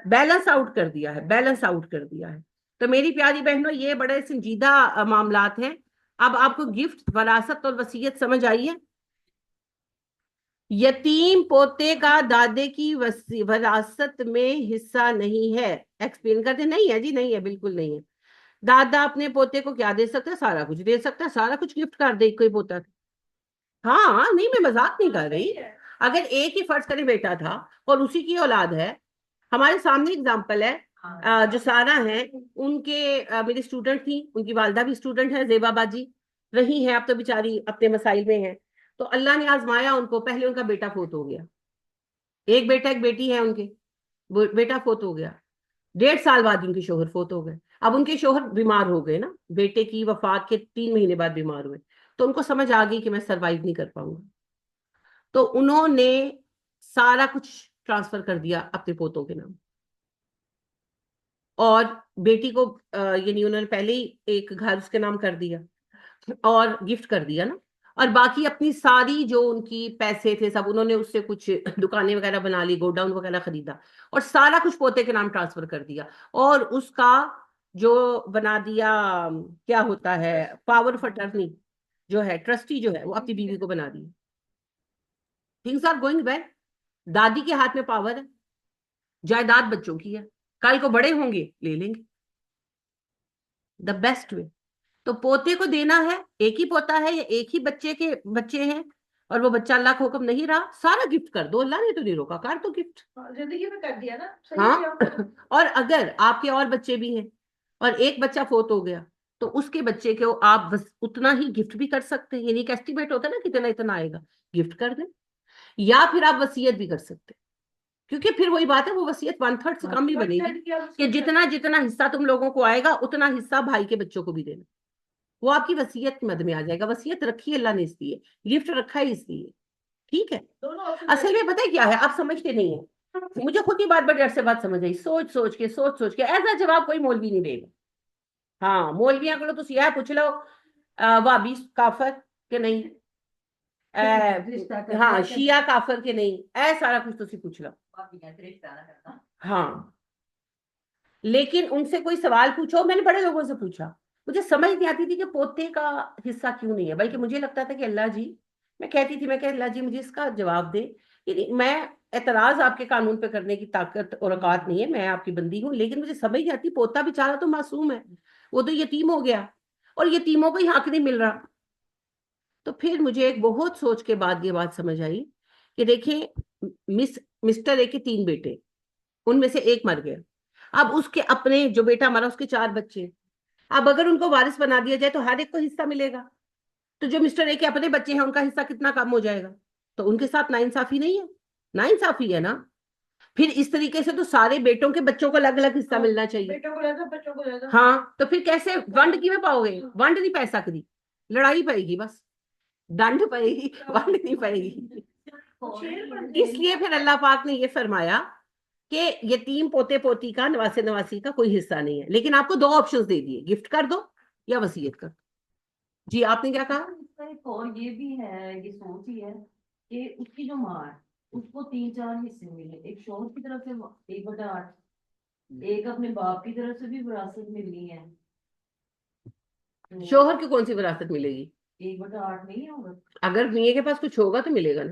بیلنس آؤٹ کر دیا ہے، بیلنس آؤٹ کر دیا ہے۔ تو میری پیاری بہنوں یہ بڑے سنجیدہ معاملات ہیں۔ اب آپ کو گفٹ، وراثت اور وصیت سمجھ آئی ہے؟ یتیم پوتے کا دادے کی وراثت میں حصہ نہیں ہے۔ ایکسپلین کرتے نہیں ہے جی، نہیں ہے، بالکل نہیں ہے۔ دادا اپنے پوتے کو کیا دے سکتا ہے؟ سارا کچھ دے سکتا ہے، سارا کچھ گفٹ کر دے کوئی پوتا۔ ہاں نہیں، میں مذاق نہیں کر رہی۔ اگر ایک ہی فرض کرے بیٹا تھا اور اسی کی اولاد ہے، ہمارے سامنے اگزامپل ہے، جو سارا ہیں ان کے میری اسٹوڈنٹ تھی، ان کی والدہ بھی اسٹوڈنٹ ہے، زیبا باجی رہی ہیں، اب تو بیچاری اپنے مسائل میں ہیں۔ تو اللہ نے آزمایا ان کو، پہلے ان کا بیٹا فوت ہو گیا، ایک بیٹا ایک بیٹی ہے ان کے، بیٹا فوت ہو گیا، 1.5 سال بعد ان کے شوہر فوت ہو گئے۔ اب ان کے شوہر بیمار ہو گئے نا، بیٹے کی وفات کے 3 مہینے بعد بیمار ہوئے، تو ان کو سمجھ آ گئی کہ میں سروائیو نہیں کر پاؤں گا، تو انہوں نے سارا کچھ ٹرانسفر کر دیا اپنے پوتوں کے نام، اور بیٹی کو یعنی انہوں نے پہلے ہی ایک گھر اس کے نام کر دیا اور گفٹ کر دیا نا، اور باقی اپنی ساری جو ان کی پیسے تھے سب انہوں نے اس سے کچھ دکانیں وغیرہ بنا لی، گو ڈاؤن وغیرہ خریدا، اور سارا کچھ پوتے کے نام ٹرانسفر کر دیا، اور اس کا جو بنا دیا کیا ہوتا ہے پاور آف اٹرنی جو ہے، ٹرسٹی جو ہے، وہ اپنی بیوی کو بنا دی۔ تھنگس آر گوئنگ ویل، دادی کے ہاتھ میں پاور ہے، جائیداد بچوں کی ہے، کل کو بڑے ہوں گے لے لیں گے، دا بیسٹ وے۔ تو پوتے کو دینا ہے، ایک ہی پوتا ہے یا ایک ہی بچے کے بچے ہیں اور وہ بچہ اللہ کا حکم نہیں رہا، سارا گفٹ کر دو، اللہ نے تو نہیں روکا، کر تو گفٹ زندگی میں کر دیا نا، ہاں۔ اور اگر آپ کے اور بچے بھی ہیں اور ایک بچہ فوت ہو گیا تو اس کے بچے کو آپ بس اتنا ہی گفٹ بھی کر سکتے ہیں، یعنی ایک ایسٹیمیٹ ہوتا ہے نا کتنا اتنا آئے گا، گفٹ کر دیں، یا پھر آپ وصیت بھی کر سکتے ہیں، کیونکہ پھر وہی بات ہے، وہ وصیت 1/3 سے کم بھی بنے گی کہ جتنا جتنا حصہ تم لوگوں کو آئے گا اتنا حصہ بھائی کے بچوں کو بھی دینا، وہ آپ کی وصیت مد میں آ جائے گا۔ وصیت رکھی اللہ نے اس لیے، گفٹ رکھا ہے اس لیے، ٹھیک ہے۔ اصل میں پتہ کیا ہے، آپ سمجھتے نہیں ہیں، مجھے خود ہی بات بڑی عرصے بعد سمجھ آئی، سوچ سوچ کے ایسا جواب کوئی مولوی نہیں دے گا۔ ہاں مولویاں کو تو یہ پوچھ لو وابی کافر کہ نہیں، ہاں شیعہ کافر کہ نہیں، اے سارا کچھ تو پوچھ لو، ہاں۔ لیکن ان سے کوئی سوال پوچھو، میں نے بڑے لوگوں سے پوچھا، مجھے سمجھ نہیں آتی تھی کہ پوتے کا حصہ کیوں نہیں ہے، بلکہ مجھے لگتا تھا کہ اللہ جی، میں کہتی تھی، میں کہ اللہ جی مجھے اس کا جواب دے، یعنی میں اعتراض آپ کے قانون پہ کرنے کی طاقت اور اوقات نہیں ہے، میں آپ کی بندی ہوں، لیکن مجھے سمجھ نہیں آتی، پوتا بیچارہ تو معصوم ہے، وہ تو یتیم ہو گیا اور یتیموں کو ہی حق نہیں مل رہا۔ تو پھر مجھے ایک بہت سوچ کے بعد یہ بات سمجھ آئی کہ دیکھیں مسٹر اے کے 3 بیٹے، ان میں سے ایک مر گیا، اب اس کے اپنے جو بیٹا مرا اس کے 4 بچے، اب اگر ان کو وارث بنا دیا جائے تو ہر ایک کو حصہ ملے گا، تو جو مسٹر اے کے اپنے بچے ہیں ان کا حصہ کتنا کم ہو جائے گا، تو ان کے ساتھ ناانصافی نہیں ہے، ناانصافی ہے نا۔ پھر اس طریقے سے تو سارے بیٹوں کے بچوں کو الگ الگ حصہ ملنا چاہیے، ہاں، تو پھر کیسے ونڈ کی میں پاؤ گے، ونڈ نہیں پی سکتی، لڑائی پائے گی، بس ڈنڈ پائے گی، ونڈ نہیں پائے گی۔ اس لیے پھر اللہ پاک نے یہ فرمایا کہ یتیم پوتے پوتی کا، نواسے نواسی کا کوئی حصہ نہیں ہے، لیکن آپ کو 2 آپشنز دے دیے، گفٹ کر دو یا وصیت کر دو۔ جی آپ نے کیا کہا؟ اس کا ایک اور یہ بھی ہے، یہ سوچ ہی ہے کہ اس کی جو ماں ہے اس کو 3-4 حصے ملے، ایک شوہر کی طرف سے 1/8، ایک اپنے باپ کی طرف سے بھی وراثت ملنی ہے۔ شوہر کی کون سی وراثت ملے گی؟ 1/8 نہیں ہوگا؟ اگر میاں کے پاس کچھ ہوگا تو ملے گا نا،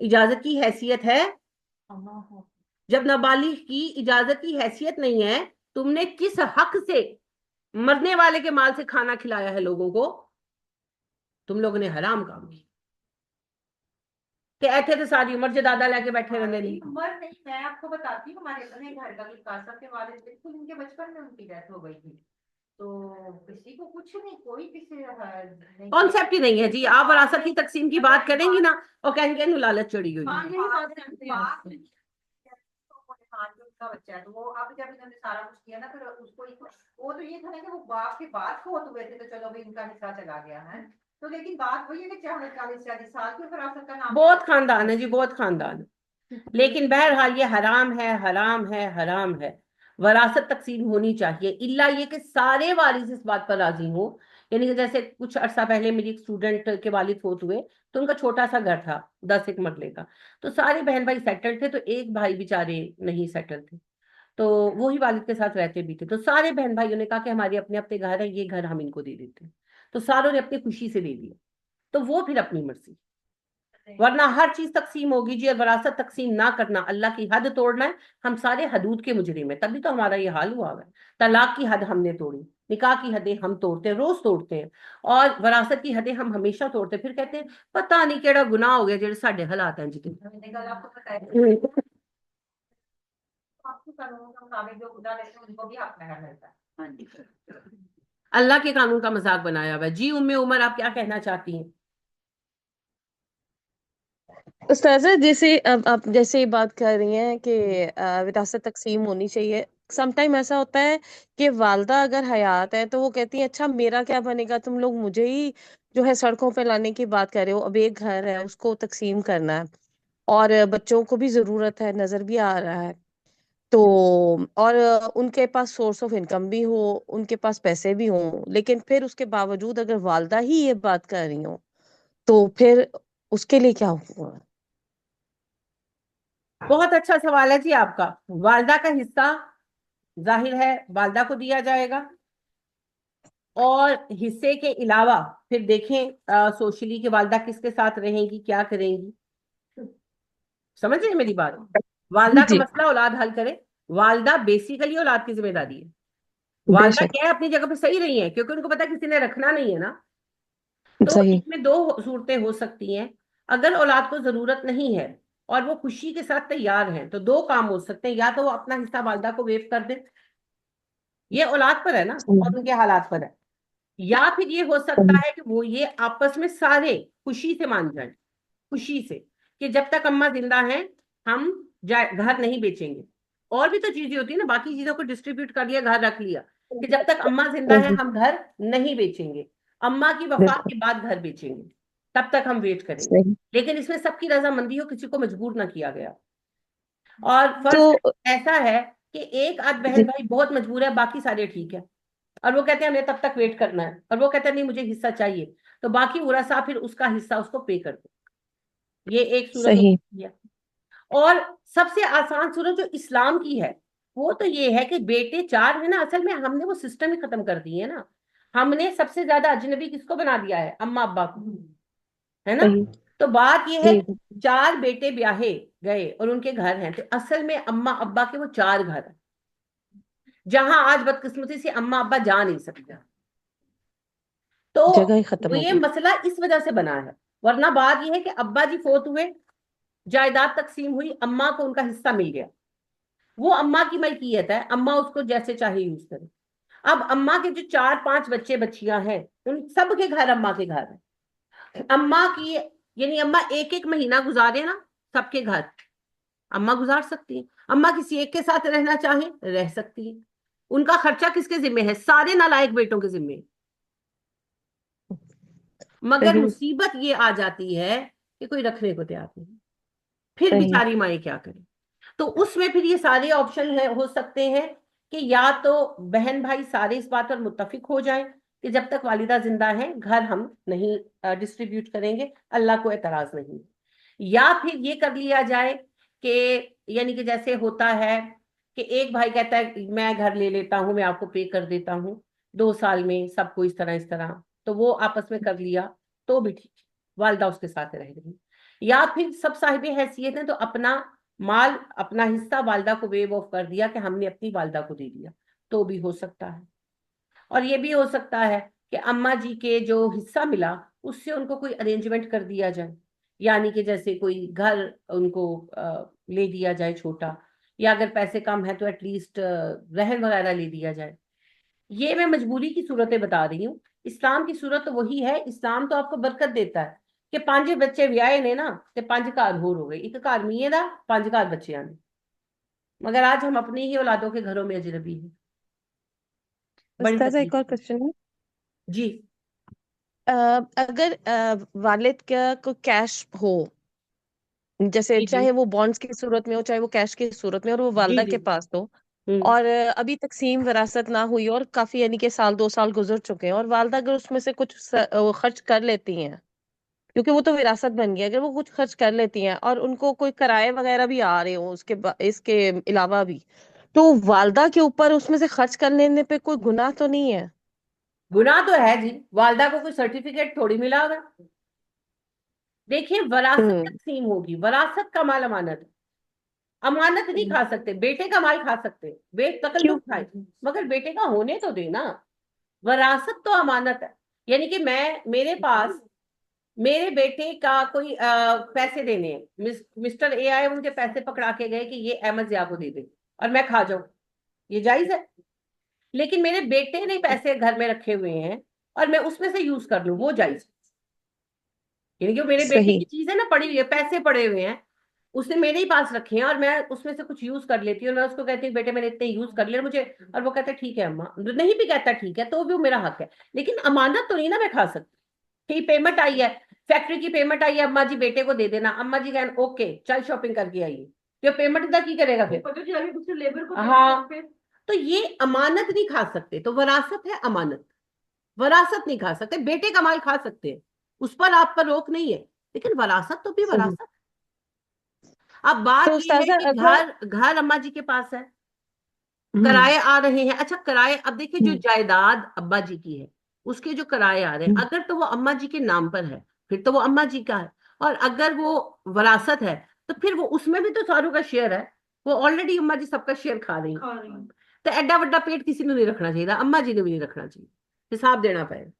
اجازت کی حیثیت ہے؟ جب نابالغ کی اجازت کی حیثیت نہیں ہے، تم نے کس حق سے مرنے والے کے مال سے کھانا کھلایا ہے لوگوں کو؟ تم لوگوں نے حرام کام کیا کہ ایتھے تو ساری عمر جدادہ لے کے بیٹھے رہنے نہیں۔ عمر نہیں، میں آپ کو بتاتی ہوں، ہمارے اپنے گھر کا قاسم کے والد بالکل ان کے بچپن میں ان کی ڈیتھ ہو گئی تھی، تو کسی کو کچھ نہیں، کوئی کسی کانسیپٹ ہی نہیں ہے جی۔ آپ وراثت کی تقسیم کی بات کریں گی نا اور کہیں گے انہوں لالچ چڑھی ہوئی ہے۔ کا بچہ ہے، تو وہ اب جب انہوں نے سارا کچھ کیا نا، پھر اس کو وہ تو یہ تھا نا کہ وہ باپ کے بعد فوت ہوئے تھے، تو چلو بھائی ان کا حصہ چلا گیا ہے، تو لیکن بات وہی ہے کہ چاہے 40 سال کی فراست کا نام بہت خاندان ہے جی، بہت خاندان ہے، لیکن بہرحال یہ حرام ہے، حرام ہے، حرام ہے۔ وراثت تقسیم ہونی چاہیے، الا یہ کہ سارے وارث اس بات پر راضی ہوں۔ یعنی کہ جیسے کچھ عرصہ پہلے میری ایک اسٹوڈنٹ کے والد فوت ہوئے، تو ان کا چھوٹا سا گھر تھا 10 مرلے کا، تو سارے بہن بھائی سیٹل تھے، تو ایک بھائی بیچارے نہیں سیٹل تھے، تو وہی والد کے ساتھ رہتے بھی تھے، تو سارے بہن بھائیوں نے کہا کہ ہمارے اپنے اپنے گھر ہیں، یہ گھر ہم ان کو دے دیتے ہیں، تو ساروں نے اپنی خوشی سے دے دیا، تو وہ پھر اپنی مرضی، ورنہ ہر چیز تقسیم ہوگی جی، اور وراثت تقسیم نہ کرنا اللہ کی حد توڑنا ہے۔ ہم سارے حدود کے مجرم ہیں، تبھی تو ہمارا یہ حال ہوا ہے۔ طلاق کی حد ہم نے توڑی، نکاح کی حدیں ہم توڑتے ہیں، روز توڑتے ہیں، اور وراثت کی حدیں ہم ہمیشہ توڑتے ہیں، پھر کہتے ہیں پتہ نہیں کیڑا گناہ ہو گیا جڑے ساڈے حالات ہیں جی۔ آپ کو پتہ ہے آپ کے قانون کے مطابق جو خدا لیتے ہیں ان کو بھی حق میں ملتا ہے۔ اللہ کے قانون کا مذاق بنایا ہوا ہے جی۔ عمر آپ کیا کہنا چاہتی ہیں؟ استاذہ جیسے اب آپ جیسے یہ بات کر رہی ہیں کہ وراثت تقسیم ہونی چاہیے، سم ٹائم ایسا ہوتا ہے کہ والدہ اگر حیات ہے تو وہ کہتی ہیں اچھا میرا کیا بنے گا، تم لوگ مجھے ہی جو ہے سڑکوں پہ لانے کی بات کر رہے ہو، اب ایک گھر ہے اس کو تقسیم کرنا ہے اور بچوں کو بھی ضرورت ہے، نظر بھی آ رہا ہے، تو اور ان کے پاس سورس آف انکم بھی ہو، ان کے پاس پیسے بھی ہوں، لیکن پھر اس کے باوجود اگر والدہ ہی یہ بات کر رہی ہوں تو پھر اس کے لیے کیا حکم ہے؟ بہت اچھا سوال ہے جی آپ کا۔ والدہ کا حصہ ظاہر ہے والدہ کو دیا جائے گا، اور حصے کے علاوہ پھر دیکھیں سوشلی کہ والدہ کس کے ساتھ رہیں گی، کیا کریں گی، سمجھ رہے ہیں میری بات؟ والدہ کا جی مسئلہ اولاد حل کرے، والدہ بیسیکلی اولاد کی ذمہ داری ہے۔ بے والدہ شک، کیا ہے اپنی جگہ پہ صحیح رہی ہیں، کیونکہ ان کو پتا کسی نے رکھنا نہیں ہے نا، تو صحیح، اس میں دو صورتیں ہو سکتی ہیں۔ اگر اولاد کو ضرورت نہیں ہے اور وہ خوشی کے ساتھ تیار ہیں تو دو کام ہو سکتے ہیں، یا تو وہ اپنا حصہ والدہ کو ویو کر دیں، یہ اولاد پر ہے نا اور ان کے حالات پر ہے، یا پھر یہ ہو سکتا ہے کہ وہ یہ آپس میں سارے خوشی سے مان جائیں، خوشی سے، کہ جب تک اماں زندہ ہیں ہم گھر نہیں بیچیں گے۔ اور بھی تو چیزیں ہوتی ہیں نا، باقی چیزوں کو ڈسٹریبیوٹ کر لیا، گھر رکھ لیا، کہ جب تک اماں زندہ ہیں ہم گھر نہیں بیچیں گے، اماں کی وفات کے بعد گھر بیچیں گے، تب تک ہم ویٹ کریں گے، صحیح، لیکن اس میں سب کی رضامندی ہو، کسی کو مجبور نہ کیا گیا۔ اور تو فرض ایسا ہے کہ ایک آدھ بہن بھائی بہت مجبور ہے، باقی سارے ٹھیک ہے، اور وہ کہتے ہیں ہمیں تب تک ویٹ کرنا ہے، اور وہ کہتے ہیں نہیں مجھے حصہ چاہیے، تو باقی ورثہ پھر اس کا حصہ اس کو پے کر دو، یہ ایک صورت ہو صحیح، سکتی ہے۔ اور سب سے آسان صورت جو اسلام کی ہے وہ تو یہ ہے کہ بیٹے 4 ہیں نا، اصل میں ہم نے وہ سسٹم ہی ختم کر دی ہے نا، ہم نے سب سے زیادہ اجنبی کس کو بنا دیا ہے؟ اماں ابا کو، ہے نا؟ صحیح، تو بات یہ ہے جی کہ 4 بیٹے بیاہے گئے اور ان کے گھر ہیں، تو اصل میں اماں ابا کے وہ 4 گھر ہیں، جہاں آج بدقسمتی سے اماں ابا جا نہیں سکتے، تو جگہ ہی ختم ہو یہ گئی، مسئلہ اس وجہ سے بنا ہے۔ ورنہ بات یہ ہے کہ ابا جی فوت ہوئے، جائیداد تقسیم ہوئی، اماں کو ان کا حصہ مل گیا، وہ اماں کی ملکیت ہے، اماں اس کو جیسے چاہے یوز کرے۔ اب اماں کے جو 4-5 بچے بچیاں ہیں ان سب کے گھر اماں کے گھر ہیں، اماں کی یعنی اماں ایک ایک مہینہ گزارے نا سب کے گھر، اماں گزار سکتی ہیں، اماں کسی ایک کے ساتھ رہنا چاہیں رہ سکتی ہیں، ان کا خرچہ کس کے ذمہ ہے؟ سارے نالائق بیٹوں کے ذمہ ہے۔ مگر صحیح، مصیبت یہ آ جاتی ہے کہ کوئی رکھنے کو تیار نہیں، پھر صحیح، بیچاری مائیں کیا کریں؟ تو اس میں پھر یہ سارے آپشن ہو سکتے ہیں کہ یا تو بہن بھائی سارے اس بات پر متفق ہو جائیں کہ جب تک والدہ زندہ ہیں گھر ہم نہیں ڈسٹریبیوٹ کریں گے، اللہ کو اعتراض نہیں، یا پھر یہ کر لیا جائے کہ یعنی کہ جیسے ہوتا ہے کہ ایک بھائی کہتا ہے میں گھر لے لیتا ہوں، میں آپ کو پے کر دیتا ہوں 2 سال میں سب کو اس طرح، تو وہ آپس میں کر لیا تو بھی ٹھیک، والدہ اس کے ساتھ رہ گئی۔ یا پھر سب صاحب حیثیت ہیں تو اپنا مال اپنا حصہ والدہ کو ویو آف کر دیا کہ ہم نے اپنی والدہ کو دے دیا، تو بھی ہو سکتا ہے۔ اور یہ بھی ہو سکتا ہے کہ اماں جی کے جو حصہ ملا اس سے ان کو کوئی ارینجمنٹ کر دیا جائے، یعنی کہ جیسے کوئی گھر ان کو لے دیا جائے چھوٹا، یا اگر پیسے کم ہیں تو ایٹ لیسٹ رہن وغیرہ لے دیا جائے۔ یہ میں مجبوری کی صورتیں بتا رہی ہوں، اسلام کی صورت تو وہی ہے۔ اسلام تو آپ کو برکت دیتا ہے کہ 5 بچے ویائے نے نا تے 5 گھر ہور ہو گئے، ایک گھر میے دا 5 گھر بچیاں نے، مگر آج ہم اپنی ہی اولادوں کے گھروں میں اجنبی ہیں، بڑی استاذہ تکلیف ایک اور ہے۔ کوشچن ہے، جی اگر والد کا کوئی کیش ہو، جیسے جی جی چاہے وہ بانڈز کی صورت میں ہو چاہے وہ کیش کی صورت میں، اور وہ جی والدہ جی کے پاس ہو، ہوں اور ابھی تقسیم وراثت نہ ہوئی اور کافی یعنی کہ سال 2 سال گزر چکے ہیں، اور والدہ اگر اس میں سے کچھ خرچ کر لیتی ہیں، کیونکہ وہ تو وراثت بن گیا، اگر وہ کچھ خرچ کر لیتی ہیں اور ان کو کوئی کرائے وغیرہ بھی آ رہے ہوں اس کے علاوہ بھی، تو والدہ کے اوپر اس میں سے خرچ کر لینے پہ کوئی گناہ تو نہیں ہے؟ گناہ تو ہے جی، والدہ کو کوئی سرٹیفکیٹ تھوڑی ملا ہوگا۔ دیکھیے وراثت ہوں تقسیم ہوگی، وراثت کا مال امانت ہے، امانت نہیں کھا سکتے، بیٹے کا مال کھا سکتے، کیوں؟ تکلف کھائے، مگر بیٹے کا ہونے تو دینا۔ وراثت تو امانت ہے، یعنی کہ میرے پاس میرے بیٹے کا کوئی پیسے دینے ہیں، مسٹر اے آئے ان کے پیسے پکڑا کے گئے کہ یہ احمد ضیاء کو دے دے اور میں کھا جاؤں، یہ جائز ہے؟ لیکن میرے بیٹے نے پیسے گھر میں رکھے ہوئے ہیں اور میں اس میں سے یوز کر لوں، وہ جائز ہے۔ یعنی کہ میرے بیٹے صحیح کی چیز ہے نا، پڑی ہوئی ہے، پیسے پڑے ہوئے ہیں، اس نے میرے ہی پاس رکھے ہیں اور میں اس میں سے کچھ یوز کر لیتی ہوں، اور میں اس کو کہتی ہوں بیٹے میں نے اتنے یوز کر لیا مجھے، اور وہ کہتا ہے ٹھیک ہے اماں، نہیں بھی کہتا ٹھیک ہے تو بھی وہ میرا حق ہے، لیکن امانت تو نہیں نا میں کھا سکتی کہ پیمنٹ آئی ہے، فیکٹری کی پیمنٹ آئی ہے، اماں جی بیٹے کو دے دینا، اماں جی کہنا اوکے چل شاپنگ کر کے آئیے، جو پیمنٹ ادا کی کرے گا پھر؟ پتہ چلا کہ دوسرے لیبر کو ہاں، پہ تو یہ امانت نہیں کھا سکتے، تو وراثت ہے امانت، وراثت نہیں کھا سکتے، بیٹے کا مال کھا سکتے ہیں، اس پر آپ پر روک نہیں ہے، لیکن وراثت تو بھی صحیح۔ وراثت۔ اب تو بات یہ ہے استاذہ کہ اگر گھر اماں جی کے پاس ہے، ہوں کرائے آ رہے ہیں، اچھا کرائے، اب دیکھیں جو جائیداد ابا جی کی ہے اس کے جو کرائے آ رہے ہیں، ہوں، اگر تو وہ اماں جی کے نام پر ہے پھر تو وہ اماں جی کا ہے، اور اگر وہ وراثت ہے تو پھر وہ اس میں بھی تو ساروں کا شیئر ہے، وہ آلریڈی اماں جی سب کا شیئر کھا رہی کھا ہیں، رہی ہوں، تو ایڈا وڈا پیٹ کسی نے نہیں رکھنا چاہیے، اماں جی نے بھی نہیں رکھنا چاہیے، حساب دینا پڑے گا۔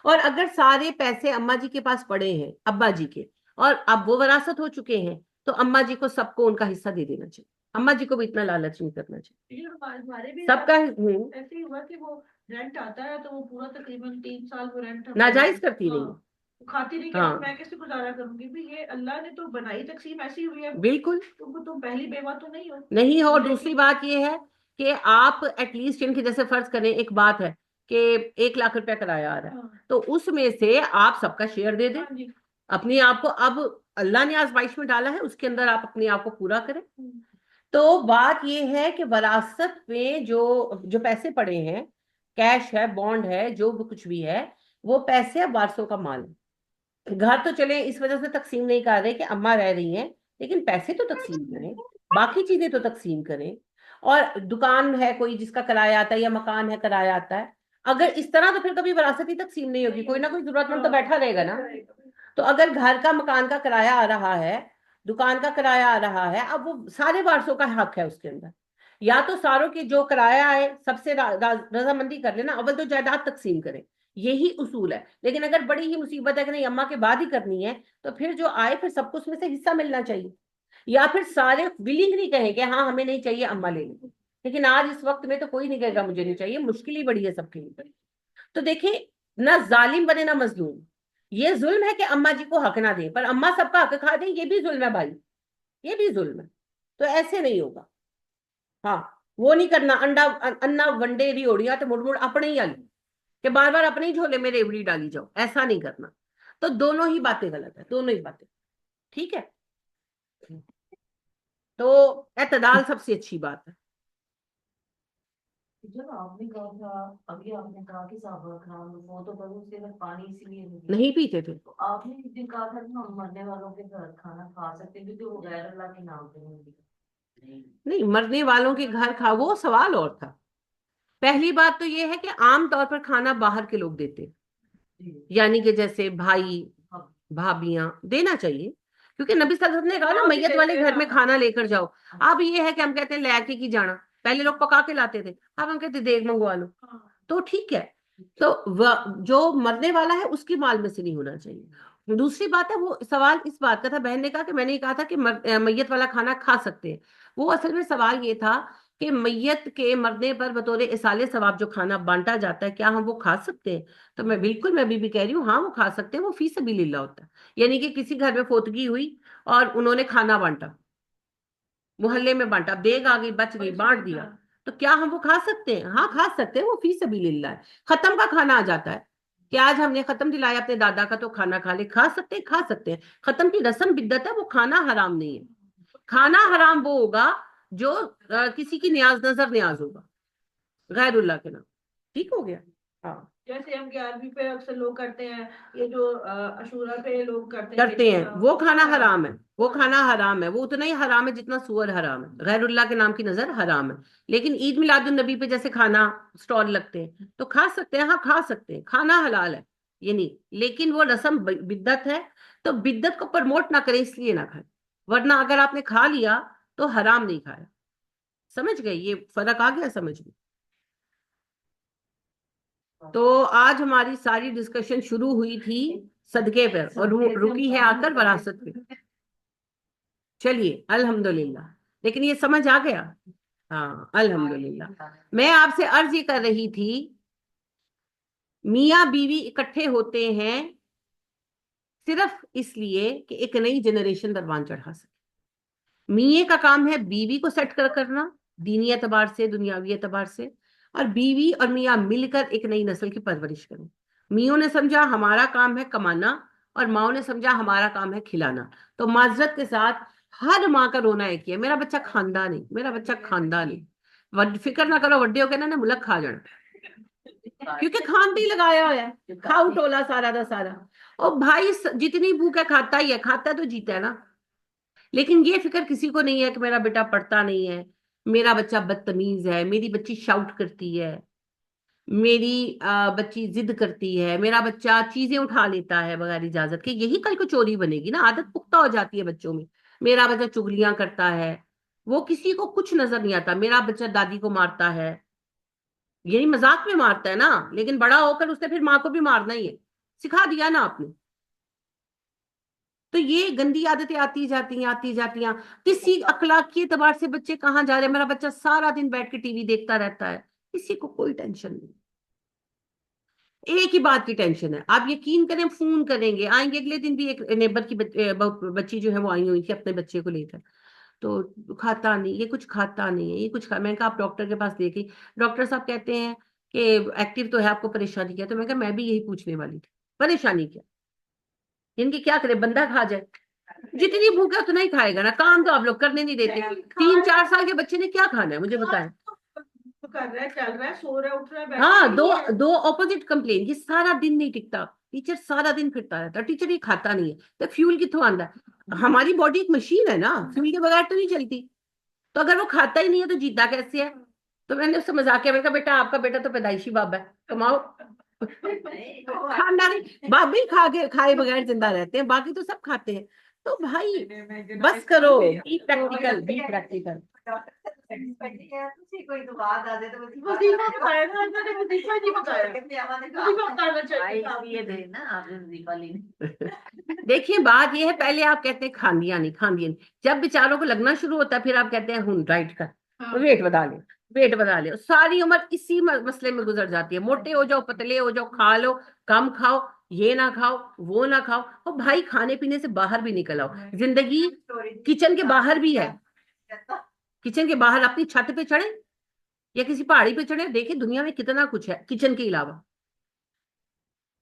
اور اگر سارے پیسے اماں جی کے پاس پڑے ہیں ابا جی کے، اور اب وہ وراثت ہو چکے ہیں، تو اماں جی کو سب کو ان کا حصہ دے دینا چاہیے، اماں جی کو بھی اتنا لالچ نہیں کرنا چاہیے، لیکن ہمارے بھی سب کا ایسے ہی ہوا کہ وہ رینٹ آتا ہے تو وہ پورا تقریباً 3 سال وہ رینٹ ناجائز کرتی رہی۔ وہ کھاتی نہیں کہ ہاں میں کیسے گزارا کروں گی بھی، یہ اللہ نے تو بنائی تقسیم ایسی ہوئی ہے، بالکل تم پہلی بیوہ تو نہیں ہو۔ نہیں ہو۔ اور دوسری بات یہ ہے کہ آپ ایٹ لیسٹ ان کی جیسے فرض کریں، ایک بات ہے کہ 1 لاکھ روپے کرایہ آ رہا ہے، تو اس میں سے آپ سب کا شیئر دے دیں، ہاں جی اپنی آپ کو، اب اللہ نے آزمائش میں ڈالا ہے اس کے اندر آپ اپنے آپ کو پورا کریں۔ تو بات یہ ہے کہ وراثت میں جو پیسے پڑے ہیں، کیش ہے، بانڈ ہے، جو کچھ بھی ہے، وہ پیسے اب وارثوں کا مال ہے۔ گھر تو چلے اس وجہ سے تقسیم نہیں کر رہے کہ اماں رہ رہی ہیں، لیکن پیسے تو تقسیم کریں، باقی چیزیں تو تقسیم کریں۔ اور دکان ہے کوئی جس کا کرایہ آتا ہے، یا مکان ہے کرایہ آتا ہے، اگر اس طرح تو پھر کبھی وراثتی تقسیم نہیں ہوگی، کوئی نہ کوئی ضرورت مند تو بیٹھا رہے گا نا۔ تو اگر گھر کا مکان کا کرایہ آ رہا ہے، دکان کا کرایہ آ رہا ہے، اب وہ سارے وارثوں کا حق ہے اس کے اندر، یا تو ساروں کی جو کرایہ آئے سب سے رضامندی کر لینا، اول تو جائیداد تقسیم کریں، یہی اصول ہے۔ لیکن اگر بڑی ہی مصیبت ہے کہ نہیں اماں کے بعد ہی کرنی ہے، تو پھر جو آئے پھر سب کو اس میں سے حصہ ملنا چاہیے، یا پھر سارے ولنگ نہیں کہیں کہ ہاں ہمیں نہیں چاہیے اماں لے لیں، لیکن آج اس وقت میں تو کوئی نہیں کہے گا مجھے نہیں چاہیے، مشکل ہی بڑی ہے سب کے لیے۔ تو دیکھیں، نہ ظالم بنے نہ مظلوم، یہ ظلم ہے کہ اماں جی کو حق نہ دیں، پر اماں سب کا حق کھا دیں، یہ بھی ظلم ہے بھائی، یہ بھی ظلم ہے، تو ایسے نہیں ہوگا۔ ہاں، وہ نہیں کرنا انڈا انا ونڈے ریوڑیاں تو مڑ مڑ اپنے ہی آلو، کہ بار بار اپنے ہی جھولے میں ریوڑی ڈالی جاؤ، ایسا نہیں کرنا۔ تو دونوں ہی باتیں غلط ہے، دونوں ہی باتیں ٹھیک ہے، تو اعتدال سب سے اچھی بات ہے۔ جب آپ نے کہا تھا، ابھی آپ نے کہا کہ صحابہ کرام وہ تو بس اس کے اندر پانی اسی لیے نہیں پیتے تھے، تو آپ نے اس دن کہا تھا کہ ہم مرنے والوں کے گھر کھانا کھا سکتے ہیں کیونکہ وہ غیر اللہ کے نام پہ نہیں نہیں مرنے والوں کے گھر کھا، وہ سوال اور تھا۔ پہلی بات تو یہ ہے کہ عام طور پر کھانا باہر کے لوگ دیتے، جی یعنی کہ جیسے بھائی بھابیاں دینا چاہیے، کیونکہ نبی صلی اللہ علیہ وسلم نے کہا نا میت والے گھر میں کھانا لے کر جاؤ. اب یہ ہے کہ ہم کہتے ہیں لے کے کی جانا, پہلے لوگ پکا کے لاتے تھے, اب ہم کہتے ہیں دیگ منگوا لو. تو ٹھیک ہے, تو جو مرنے والا ہے اس کی مال میں سے نہیں ہونا چاہیے. دوسری بات ہے, وہ سوال اس بات کا تھا, بہن نے کہا کہ میں نے کہا تھا کہ میت والا کھانا کھا سکتے ہیں. وہ اصل میں سوال یہ تھا کہ میت کے مرنے پر بطور اصالِ ثواب جو کھانا بانٹا جاتا ہے, کیا ہم وہ کھا سکتے ہیں؟ تو میں بالکل, میں بھی کہہ رہی ہوں ہاں وہ کھا سکتے ہیں, وہ فی سبیل اللہ ہوتا ہے. یعنی کہ کسی گھر میں فوتگی ہوئی اور انہوں نے کھانا بانٹا, محلے میں بانٹا, دیگ آ گئی بچ گئی, بانٹ دیا, تو کیا ہم وہ کھا سکتے ہیں؟ ہاں کھا سکتے ہیں, وہ فی سبیل اللہ ہے. ختم کا کھانا آ جاتا ہے کہ آج ہم نے ختم دلایا اپنے دادا کا تو کھانا کھا لے, کھا سکتے ہیں, کھا سکتے ہیں. ختم کی رسم بدت ہے, وہ کھانا حرام نہیں ہے. کھانا حرام وہ ہوگا جو کسی کی نیاز نظر نیاز ہوگا غیر اللہ کے نام. ٹھیک ہو گیا. ہاں جیسے ہم 11ویں پہ اکثر لوگ کرتے ہیں, یہ جو عاشورہ پہ لوگ کرتے ہیں, وہ کھانا حرام ہے, وہ کھانا حرام ہے, وہ اتنا ہی حرام ہے جتنا سور حرام ہے, غیر اللہ کے نام کی نظر حرام ہے. لیکن عید میلاد النبی پہ جیسے کھانا سٹال لگتے ہیں تو کھا سکتے ہیں, ہاں کھا سکتے ہیں, کھانا حلال ہے یہ نہیں, لیکن وہ رسم بدت ہے. تو بدت کو پرموٹ نہ کریں, اس لیے نہ کھائیں, ورنہ اگر آپ نے کھا لیا تو حرام نہیں کھایا. سمجھ گئے؟ یہ فرق آ گیا سمجھ میں. تو آج ہماری ساری ڈسکشن شروع ہوئی تھی صدقے پر اور رکی ہے آ کر وراثت پہ. چلیے الحمدللہ, لیکن یہ سمجھ آ گیا. ہاں الحمدللہ. میں آپ سے عرض یہ کر رہی تھی, میاں بیوی اکٹھے ہوتے ہیں صرف اس لیے کہ ایک نئی جنریشن پروان چڑھا سکے. میاں کا کام ہے بیوی کو سیٹ کرنا, دینی اعتبار سے, دنیاوی اعتبار سے, اور بیوی اور میاں مل کر ایک نئی نسل کی پرورش کریں. میوں نے سمجھا ہمارا کام ہے کمانا, اور ماؤں نے سمجھا ہمارا کام ہے کھلانا. تو معذرت کے ساتھ ہر ماں کا رونا ایک ہی ہے, میرا بچہ خاندان نہیں, میرا بچہ خاندان نہیں. فکر نہ کرو وڈے ہو کے نا ملک کھا جانا, کیونکہ کھاندی لگایا ہوا ہے, کھاؤ ٹولا سارا دا سارا. اور بھائی جتنی بھوک ہے کھاتا ہی ہے, کھاتا ہے تو جیتا ہے نا. لیکن یہ فکر کسی کو نہیں ہے کہ میرا بیٹا پڑھتا نہیں ہے, میرا بچہ بدتمیز ہے, میری بچی شاؤٹ کرتی ہے, میری بچی ضد کرتی ہے, میرا بچہ چیزیں اٹھا لیتا ہے بغیر اجازت کے. یہی کل کو چوری بنے گی نا, عادت پختہ ہو جاتی ہے بچوں میں. میرا بچہ چغلیاں کرتا ہے, وہ کسی کو کچھ نظر نہیں آتا. میرا بچہ دادی کو مارتا ہے, یعنی مذاق میں مارتا ہے نا, لیکن بڑا ہو کر اس نے پھر ماں کو بھی مارنا ہی ہے, سکھا دیا نا آپ نے. تو یہ گندی عادتیں آتی جاتی ہیں. کسی اخلاقی اعتبار سے بچے کہاں جا رہے ہیں؟ میرا بچہ سارا دن بیٹھ کے ٹی وی دیکھتا رہتا ہے, کسی کو کوئی ٹینشن نہیں. ایک ہی بات کی ٹینشن ہے, آپ یقین کریں فون کریں گے, آئیں گے اگلے دن بھی ایک نیبر کی بچی جو ہے وہ آئی ہوئی تھی اپنے بچے کو لے کر, تو کھاتا نہیں, یہ کچھ کھاتا نہیں ہے, یہ کچھ میں نے کہا آپ ڈاکٹر کے پاس لے گئی. ڈاکٹر صاحب کہتے ہیں کہ ایکٹیو تو ہے, آپ کو پریشانی کیا؟ تو میں کہا میں بھی یہی پوچھنے والی تھی, پریشانی کیا؟ ان کی کیا کرے, بندہ کھا جائے, جتنی بھوک ہے اتنا ہی کھائے گا نا. کام تو آپ لوگ کرنے نہیں دیتے. 3-4 سال کے بچے نے کیا کھانا ہے مجھے بتائیں. کر رہا ہے, چل رہا ہے, سو رہا ہے, اٹھ رہا ہے, ہاں, بیٹھا دو اپوزٹ کمپلین. یہ سارا دن نہیں ٹکتا, ٹیچر سارا دن پھرتا رہتا ہے, ٹیچر یہ کھاتا نہیں ہے, تو فیول کتوں آتا ہے؟ ہماری باڈی ایک مشین ہے نا, فیول کے بغیر تو نہیں چلتی. تو اگر وہ کھاتا ہی نہیں ہے تو جیتا کیسے ہے؟ تو میں نے اس سے مذاق کیا, میں کہا بیٹا آپ کا بیٹا تو پیدائشی بابا ہے, کماؤ. خاندانی باپ بھی کھائے بغیر زندہ رہتے ہیں, باقی تو سب کھاتے ہیں. تو بھائی بس کرو, بی پریکٹیکل, بی پریکٹیکل. کوئی تو بات آ جائے تو وظیفہ بتایا نا, انہوں نے وظیفہ نہیں بتایا, وظیفہ بتانا چاہیے. دیکھیے بات یہ ہے, پہلے آپ کہتے ہیں کھاندیا نہیں, جب بیچاروں کو لگنا شروع ہوتا ہے پھر آپ کہتے ہیں ہوں ڈائٹ کر, ویٹ بتا لے, ساری عمر اسی مسئلے میں گزر جاتی ہے. موٹے ہو جاؤ, پتلے ہو جاؤ, کھا لو, کم کھاؤ, یہ نہ کھاؤ, وہ نہ کھاؤ. اور بھائی کھانے پینے سے باہر بھی نکل آؤ. زندگی کچن کے باہر بھی ہے, کچن کے باہر اپنی چھت پہ چڑھے یا کسی پہاڑی پہ چڑھے, دیکھیں دنیا میں کتنا کچھ ہے کچن کے علاوہ.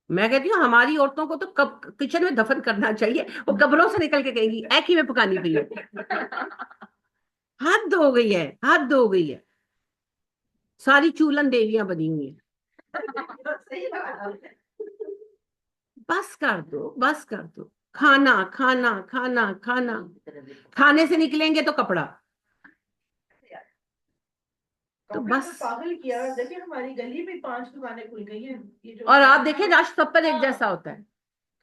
میں کہتی ہوں ہماری عورتوں کو تو کچن میں دفن کرنا چاہیے, وہ قبروں سے نکل کے کہیں گی ایک ہی میں پکانی پی ہے. حد ہو گئی ہے, حد ہو گئی ہے. ساری چولن دیویاں بنی ہوئی ہیں. بس کر دو, بس کر دو. کھانا کھانا کھانا کھانا, کھانے سے نکلیں گے تو کپڑا. تو بس پاگل کیا. دیکھیں ہماری گلی میں 5 دکانیں کھل گئی ہیں, اور آپ دیکھیں رش سب پر ایک جیسا ہوتا ہے.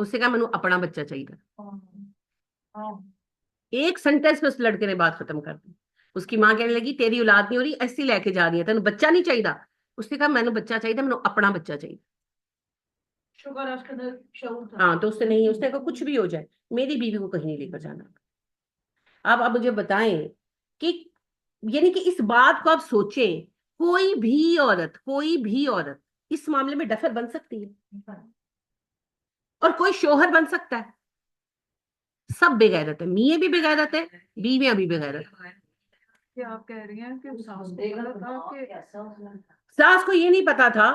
اس نے کہا مینو اپنا بچہ چاہیے. ایک سینٹینس میں اس لڑکے نے بات ختم کر دی. اس کی ماں کہنے لگی تیری اولاد نہیں ہو رہی ایسی لے کے جا رہی ہے, تینوں بچہ نہیں چاہیے. اس نے کہا مینو بچہ چاہیے, مینو اپنا بچہ چاہیے. شکر ہے اس کے اندر شعور تھا. ہاں تو اس نے نہیں, اس نے کہا کچھ بھی ہو جائے میری بیوی کو کہیں نہیں لے کر جانا. اب آپ مجھے بتائیں کہ یعنی کہ اس بات کو آپ سوچیں, کوئی بھی عورت اس معاملے میں ڈفر بن سکتی ہے اور کوئی شوہر بن سکتا ہے. سب بے غیرت ہے, میاں بھی بے غیرت ہے, بیویاں بھی بے غیرت ہے. کہ آپ کہہ رہی ہیں کہ ساس دیکھا کو تھا کہ ساس کو یہ نہیں پتا تھا,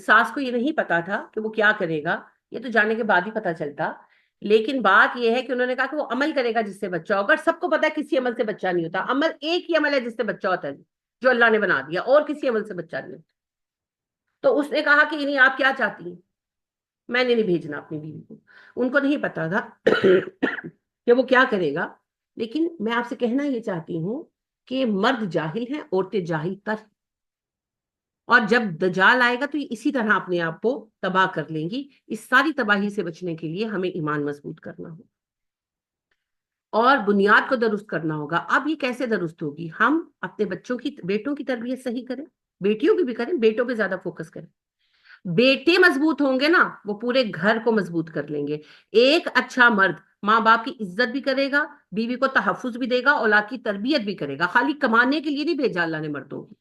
ساس کو یہ نہیں پتا تھا کہ وہ کیا کرے گا, یہ تو جانے کے بعد ہی پتا چلتا. لیکن بات یہ ہے کہ انہوں نے کہا کہ وہ عمل کرے گا جس سے بچہ ہوگا. سب کو پتا ہے کسی عمل سے بچہ نہیں ہوتا, عمل ایک ہی عمل ہے جس سے بچہ ہوتا ہے جو اللہ نے بنا دیا, اور کسی عمل سے بچہ نہیں ہوتا. تو اس نے کہا کہ نہیں آپ کیا چاہتی ہیں, میں نے نہیں بھیجنا اپنی بیوی کو. ان کو نہیں پتا تھا کہ وہ کیا کرے گا. لیکن میں آپ سے کہنا یہ چاہتی ہوں کہ مرد جاہل ہیں, عورتیں جاہل تر, اور جب دجال آئے گا تو یہ اسی طرح اپنے آپ کو تباہ کر لیں گی. اس ساری تباہی سے بچنے کے لیے ہمیں ایمان مضبوط کرنا ہوگا اور بنیاد کو درست کرنا ہوگا. اب یہ کیسے درست ہوگی؟ ہم اپنے بچوں کی, بیٹوں کی تربیت صحیح کریں, بیٹیوں کی بھی کریں, بیٹوں پہ زیادہ فوکس کریں. بیٹے مضبوط ہوں گے نا, وہ پورے گھر کو مضبوط کر لیں گے. ایک اچھا مرد ماں باپ کی عزت بھی کرے گا, بیوی کو تحفظ بھی دے گا, اولاد کی تربیت بھی کرے گا. خالی کمانے کے لیے نہیں بھیجا اللہ نے مردوں کو.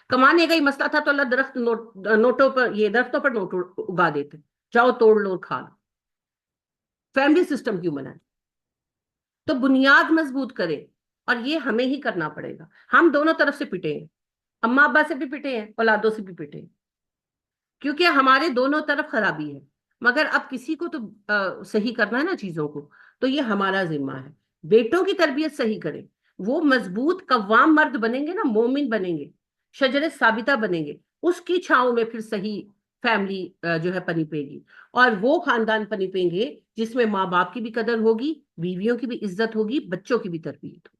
کمانے کا ہی مسئلہ تھا تو اللہ نوٹوں پر, یہ درختوں پر نوٹ اگا دیتے, جاؤ توڑ لو کھا لو. فیملی سسٹم کیوں بنائے؟ تو بنیاد مضبوط کرے, اور یہ ہمیں ہی کرنا پڑے گا. ہم دونوں طرف سے پٹے ہیں, اماں ابا سے بھی پٹے ہیں, اولادوں سے بھی پٹے ہیں, کیونکہ ہمارے دونوں طرف خرابی ہے. مگر اب کسی کو تو صحیح کرنا ہے نا چیزوں کو, تو یہ ہمارا ذمہ ہے. بیٹوں کی تربیت صحیح کریں, وہ مضبوط قوام مرد بنیں گے نا, مومن بنیں گے, شجر ثابتہ بنیں گے. اس کی چھاؤں میں پھر صحیح فیملی جو ہے پنپے گی, اور وہ خاندان پنپیں گے جس میں ماں باپ کی بھی قدر ہوگی, بیویوں کی بھی عزت ہوگی, بچوں کی بھی تربیت ہوگی.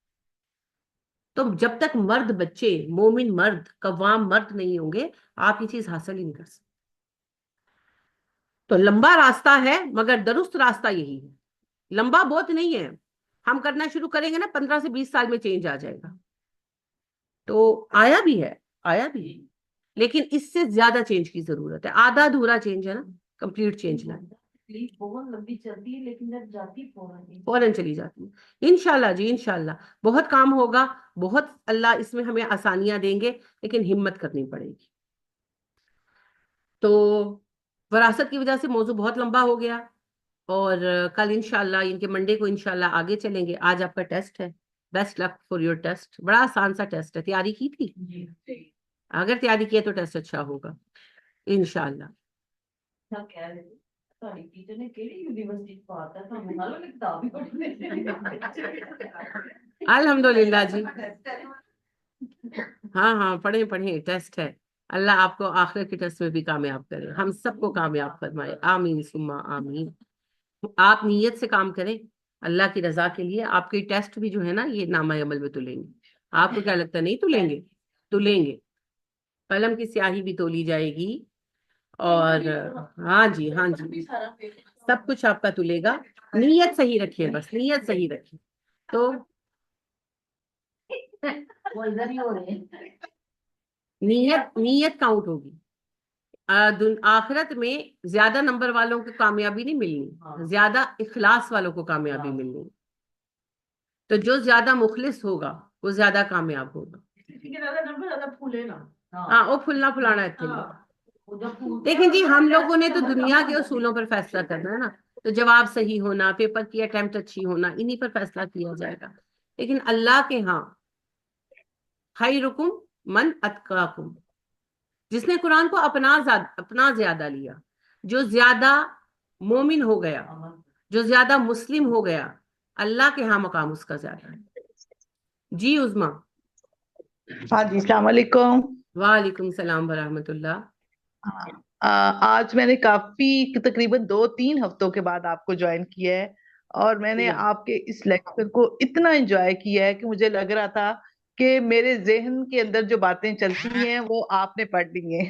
تو جب تک مرد بچے مومن مرد قوام مرد نہیں ہوں گے, آپ یہ چیز حاصل ہی نہیں کر سکتے. تو لمبا راستہ ہے مگر درست راستہ یہی ہے. لمبا بہت نہیں ہے, ہم کرنا شروع کریں گے نا 15 سے 20 سال میں چینج آ جائے گا. تو آیا بھی ہے, آیا بھی ہے, لیکن اس سے زیادہ چینج کی ضرورت ہے. آدھا ادھورا چینج ہے نا, کمپلیٹ چینج لائیں. بہت لمبی چلتی ہے لیکن جب جاتی فوراً چلی جاتی ہے. انشاءاللہ جی انشاءاللہ بہت کام ہوگا, بہت اللہ اس میں ہمیں آسانیاں دیں گے, لیکن ہمت کرنی پڑے گی. تو وراثت کی وجہ سے موضوع بہت لمبا ہو گیا, اور کل انشاءاللہ ان کے منڈے کو انشاءاللہ آگے چلیں گے. آج آپ کا ٹیسٹ ہے, best luck for your test. بڑا آسان سا ٹیسٹ ہے, تیاری کی تھی؟ اگر تیاری کی ہے تو ٹیسٹ اچھا ہوگا انشاءاللہ. الحمدللہ جی, ہاں ہاں پڑھیں پڑھیں, ٹیسٹ ہے. اللہ آپ کو آخرت کے ٹیسٹ میں بھی کامیاب کرے, ہم سب کو کامیاب فرمائے, آمین ثم آمین. آپ نیت سے کام کریں اللہ کی رضا کے لیے. آپ کے ٹیسٹ بھی جو ہے نا یہ نامہ عمل میں تلیں گے. آپ کو کیا لگتا ہے نہیں تلیں گے؟ تلیں گے. قلم کی سیاہی بھی تولی جائے گی, اور ہاں جی ہاں جی سب کچھ آپ کا تلے گا. نیت صحیح رکھیے, بس نیت صحیح رکھیے. تو نیت کاؤنٹ ہوگی. آخرت میں زیادہ نمبر والوں کو کامیابی نہیں ملنی, زیادہ اخلاص والوں کو کامیابی ملنی. تو جو زیادہ مخلص ہوگا وہ زیادہ کامیاب ہوگا. ہاں وہ پھولنا پھلانا ہے. دیکھیں جی ہم لوگوں نے تو دنیا کے اصولوں پر فیصلہ کرنا ہے نا, تو جواب صحیح ہونا, پیپر کی اٹیمپٹ اچھی ہونا, انہی پر فیصلہ کیا جائے گا. لیکن اللہ کے ہاں خیرکم من اتقاکم, جس نے قرآن کو اپنا زیادہ لیا, جو زیادہ مومن ہو گیا, جو زیادہ مسلم ہو گیا, اللہ کے ہاں مقام اس کا زیادہ ہے. جی عظما. ہاں جی السلام علیکم. وعلیکم السلام ورحمۃ اللہ. آج میں نے کافی تقریباً 2-3 ہفتوں کے بعد آپ کو جوائن کیا ہے, اور میں نے آپ کے اس لیکچر کو اتنا انجوائے کیا ہے کہ مجھے لگ رہا تھا کہ میرے ذہن کے اندر جو باتیں چلتی ہیں وہ آپ نے پڑھ لی ہیں.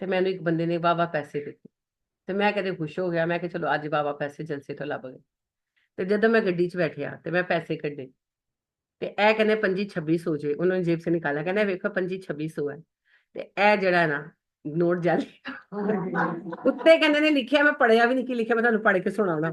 ਤੇ ਮੈਨੂੰ ਇੱਕ ਬੰਦੇ ਨੇ ਵਾਵਾ ਪੈਸੇ ਦਿੱਤੇ, ਤੇ ਮੈਂ ਕਦੇ ਖੁਸ਼ ਹੋ ਗਿਆ, ਮੈਂ ਕਿ ਚਲੋ ਅੱਜ ਵਾਵਾ ਪੈਸੇ ਜਲਸੇ ਤੋਂ ਲੱਭ ਗਏ। ਤੇ ਜਦੋਂ ਮੈਂ ਗੱਡੀ 'ਚ ਬੈਠਿਆ ਤੇ ਮੈਂ ਪੈਸੇ ਕੱਢੇ, ਤੇ ਇਹ ਕਹਿੰਦੇ 25-2600 ਜੇ, ਉਹਨਾਂ ਨੇ ਜੇਬ ਸੇ ਨਿਕਾਲਾ, ਕਹਿੰਦਾ ਵੇਖੋ 25-2600 ਹੈ। ਤੇ ਇਹ ਜਿਹੜਾ ਨਾ ਨੋਟ ਜਾਲੀ ਉੱਤੇ ਕਹਿੰਦੇ ਨੇ ਲਿਖਿਆ, ਮੈਂ ਪੜਿਆ ਵੀ ਨਹੀਂ ਕੀ ਲਿਖਿਆ, ਮੈਂ ਤੁਹਾਨੂੰ ਪੜ੍ਹ ਕੇ ਸੁਣਾਉਣਾ।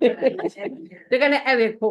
ਤੇ ਕਹਿੰਦੇ ਇਹ ਵੇਖੋ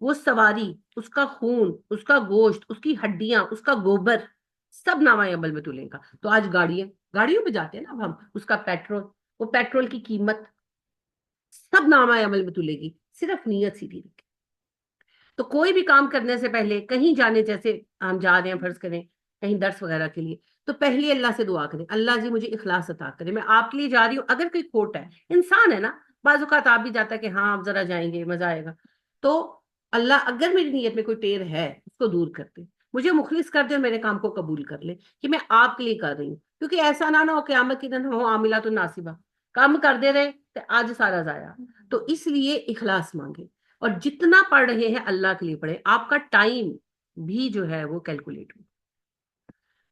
وہ سواری، اس کا خون، اس کا گوشت، اس کی ہڈیاں، اس کا گوبر، سب نامہ عمل میں تلے گا. تو آج گاڑیوں پہ جاتے ہیں نا اب ہم، اس کا پیٹرول، وہ پیٹرول کی قیمت سب نامہ عمل میں تلے گی، صرف نیت سیدھی رکھے. تو کوئی بھی کام کرنے سے پہلے، کہیں جانے، جیسے ہم جا رہے ہیں فرض کریں کہیں درس وغیرہ کے لیے، تو پہلے اللہ سے دعا کریں، اللہ جی مجھے اخلاص عطا کرے، میں آپ کے لیے جا رہی ہوں. اگر کوئی کھوٹ ہے، انسان ہے نا، بعض اوقات آپ بھی جاتا ہے کہ ہاں آپ ذرا جائیں گے مزہ آئے گا، تو اللہ اگر میری نیت میں کوئی ٹیر ہے اس کو دور کر دے، مجھے مخلص کر دے اور میرے کام کو قبول کر لے کہ میں آپ کے لیے کر رہی ہوں. کیونکہ ایسا نہ ہو قیامت کے دن ہو عاملہ تو ناصبہ، کام کر دے رہے تو آج سارا ضائع. تو اس لیے اخلاص مانگے، اور جتنا پڑھ رہے ہیں اللہ کے لیے پڑھے. آپ کا ٹائم بھی جو ہے وہ کیلکولیٹ ہو،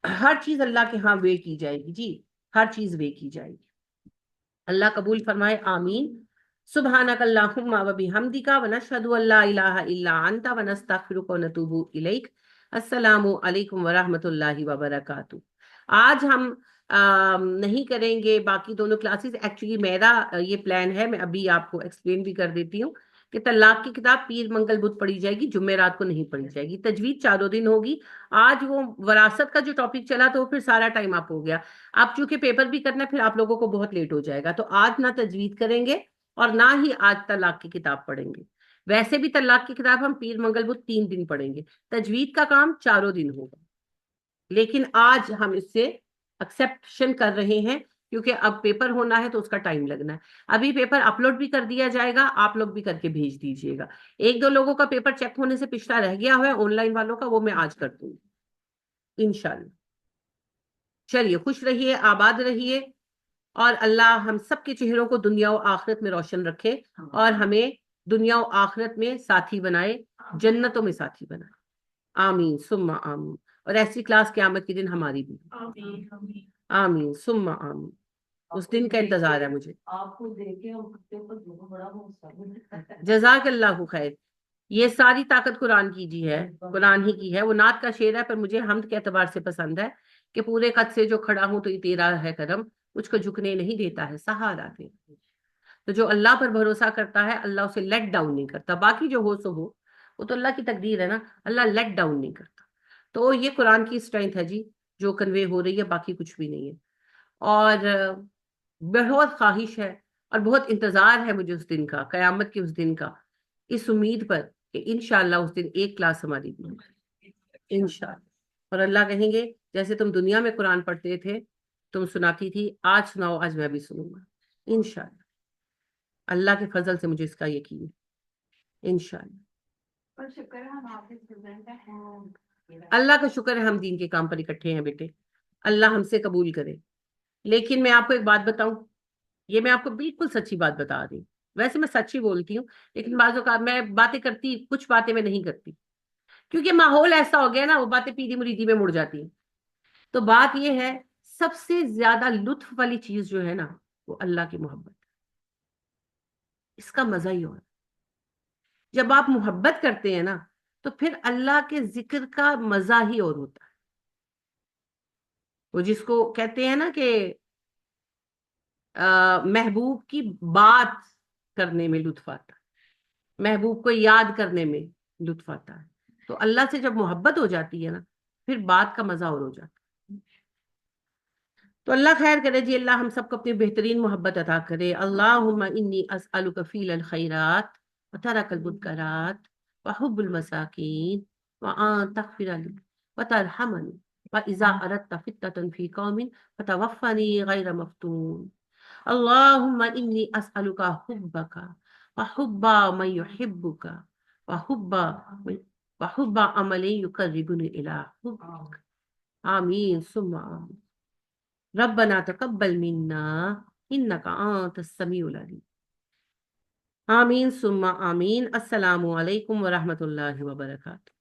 ہر چیز اللہ کے ہاں وے کی جائے گی جی، ہر چیز وے کی جائے گی. اللہ قبول فرمائے، آمین. سبحانک اللہم و بحمدک ونشہد ان لا الہ الا انت ونستغفرک ونتوب الیک. السلام علیکم ورحمۃ اللہ وبرکاتہ. آج ہم نہیں کریں گے باقی دونوں کلاسز. ایکچولی میرا یہ پلان ہے، میں ابھی آپ کو ایکسپلین بھی کر دیتی ہوں کہ طلاق کی کتاب پیر منگل بدھ پڑھی جائے گی، جمعرات کو نہیں پڑھی جائے گی. تجوید چاروں دن ہوگی. آج وہ وراثت کا جو ٹاپک چلا تو وہ پھر سارا ٹائم آپ ہو گیا. آپ چونکہ پیپر بھی کرنا ہے، پھر آپ لوگوں کو بہت لیٹ ہو جائے گا. تو آج نہ تجوید کریں گے اور نہ ہی آج طلاق کی کتاب پڑھیں گے. ویسے بھی طلاق کی کتاب ہم پیر منگل بدھ 3 دن پڑھیں گے، تجوید کا کام چاروں دن ہوگا. لیکن آج ہم اس سے ایکسیپشن کر رہے ہیں کیونکہ اب پیپر ہونا ہے تو اس کا ٹائم لگنا ہے. ابھی پیپر اپلوڈ بھی کر دیا جائے گا، آپ لوگ بھی کر کے بھیج دیجئے گا. 1-2 لوگوں کا پیپر چیک ہونے سے پچھلا رہ گیا ہوا ہے آن لائن والوں کا، وہ میں آج کر دوں گی انشاءاللہ. چلیے، خوش رہیے، آباد رہیے، اور اللہ ہم سب کے چہروں کو دنیا و آخرت میں روشن رکھے اور ہمیں دنیا و آخرت میں ساتھی بنائے، جنتوں میں ساتھی بنائے. آمین ثم آمین. اور ایسی کلاس قیامت کے دن ہماری بھی. آمین ثم آمین. اس دن کا انتظار ہے مجھے. آپ کو دیکھ کے ہم کے اوپر بہت بڑا بھروسہ. جزاک اللہ خیر. یہ ساری طاقت قرآن کی جی ہے، قرآن ہی کی ہے. وہ نعت کا شعر ہے پر مجھے حمد کے اعتبار سے پسند ہے کہ پورے قد سے جو کھڑا ہوں تو یہ تیرا ہے کرم، مجھ کو جھکنے نہیں دیتا ہے سہارا دے. تو جو اللہ پر بھروسہ کرتا ہے اللہ اسے لیٹ ڈاؤن نہیں کرتا. باقی جو ہو سو ہو، وہ تو اللہ کی تقدیر ہے نا، اللہ لیٹ ڈاؤن نہیں کرتا. تو یہ قرآن کی اسٹرینتھ ہے جی جو کنوے ہو رہی ہے، باقی کچھ بھی نہیں ہے. اور بہت خواہش ہے اور بہت انتظار ہے مجھے اس دن کا، قیامت کے اس دن کا، اس امید پر کہ انشاءاللہ اس دن ایک کلاس ہماری بھی ہوگی انشاءاللہ. اور اللہ کہیں گے جیسے تم دنیا میں قرآن پڑھتے تھے، تم سناتی تھی، آج سناؤ، آج میں بھی سنوں گا انشاءاللہ. اللہ کے فضل سے مجھے اس کا یقین ہے انشاءاللہ. اور شکر ہے ہم آپ کے اسٹوڈنٹ ہیں. اللہ کا شکر ہے ہم دین کے کام پر اکٹھے ہیں بیٹے. اللہ ہم سے قبول کرے. لیکن میں آپ کو ایک بات بتاؤں، یہ میں آپ کو بالکل سچی بات بتا رہی ہوں. ویسے میں سچ ہی بولتی ہوں، لیکن بعض اوقات میں باتیں کرتی، کچھ باتیں میں نہیں کرتی کیونکہ ماحول ایسا ہو گیا نا، وہ باتیں پیری مریدی میں مڑ جاتی ہیں. تو بات یہ ہے، سب سے زیادہ لطف والی چیز جو ہے نا وہ اللہ کی محبت. اس کا مزہ ہی اور جب آپ محبت کرتے ہیں نا تو پھر اللہ کے ذکر کا مزہ ہی اور ہوتا ہے. وہ جس کو کہتے ہیں نا کہ محبوب کی بات کرنے میں لطف آتا ہے، محبوب کو یاد کرنے میں لطف آتا ہے. تو اللہ سے جب محبت ہو جاتی ہے نا پھر بات کا مزہ اور ہو جاتا ہے. تو اللہ خیر کرے جی، اللہ ہم سب کو اپنی بہترین محبت عطا کرے. اللہم انی اسألک فیل الخیرات وترک المنکرات وحب المساکین وان تغفر لی وترحمنی واذا اردت فتنة فی قوم فتوفنی غیر مفتون. اللہم انی اسألک حبک وحب من یحبک وحب عمل یقربنی الی حبک. آمین ثم آمین. ربنا تقبل منا انك انت السميع العليم. آمین ثم آمین. السلام علیکم ورحمۃ اللہ وبرکاتہ.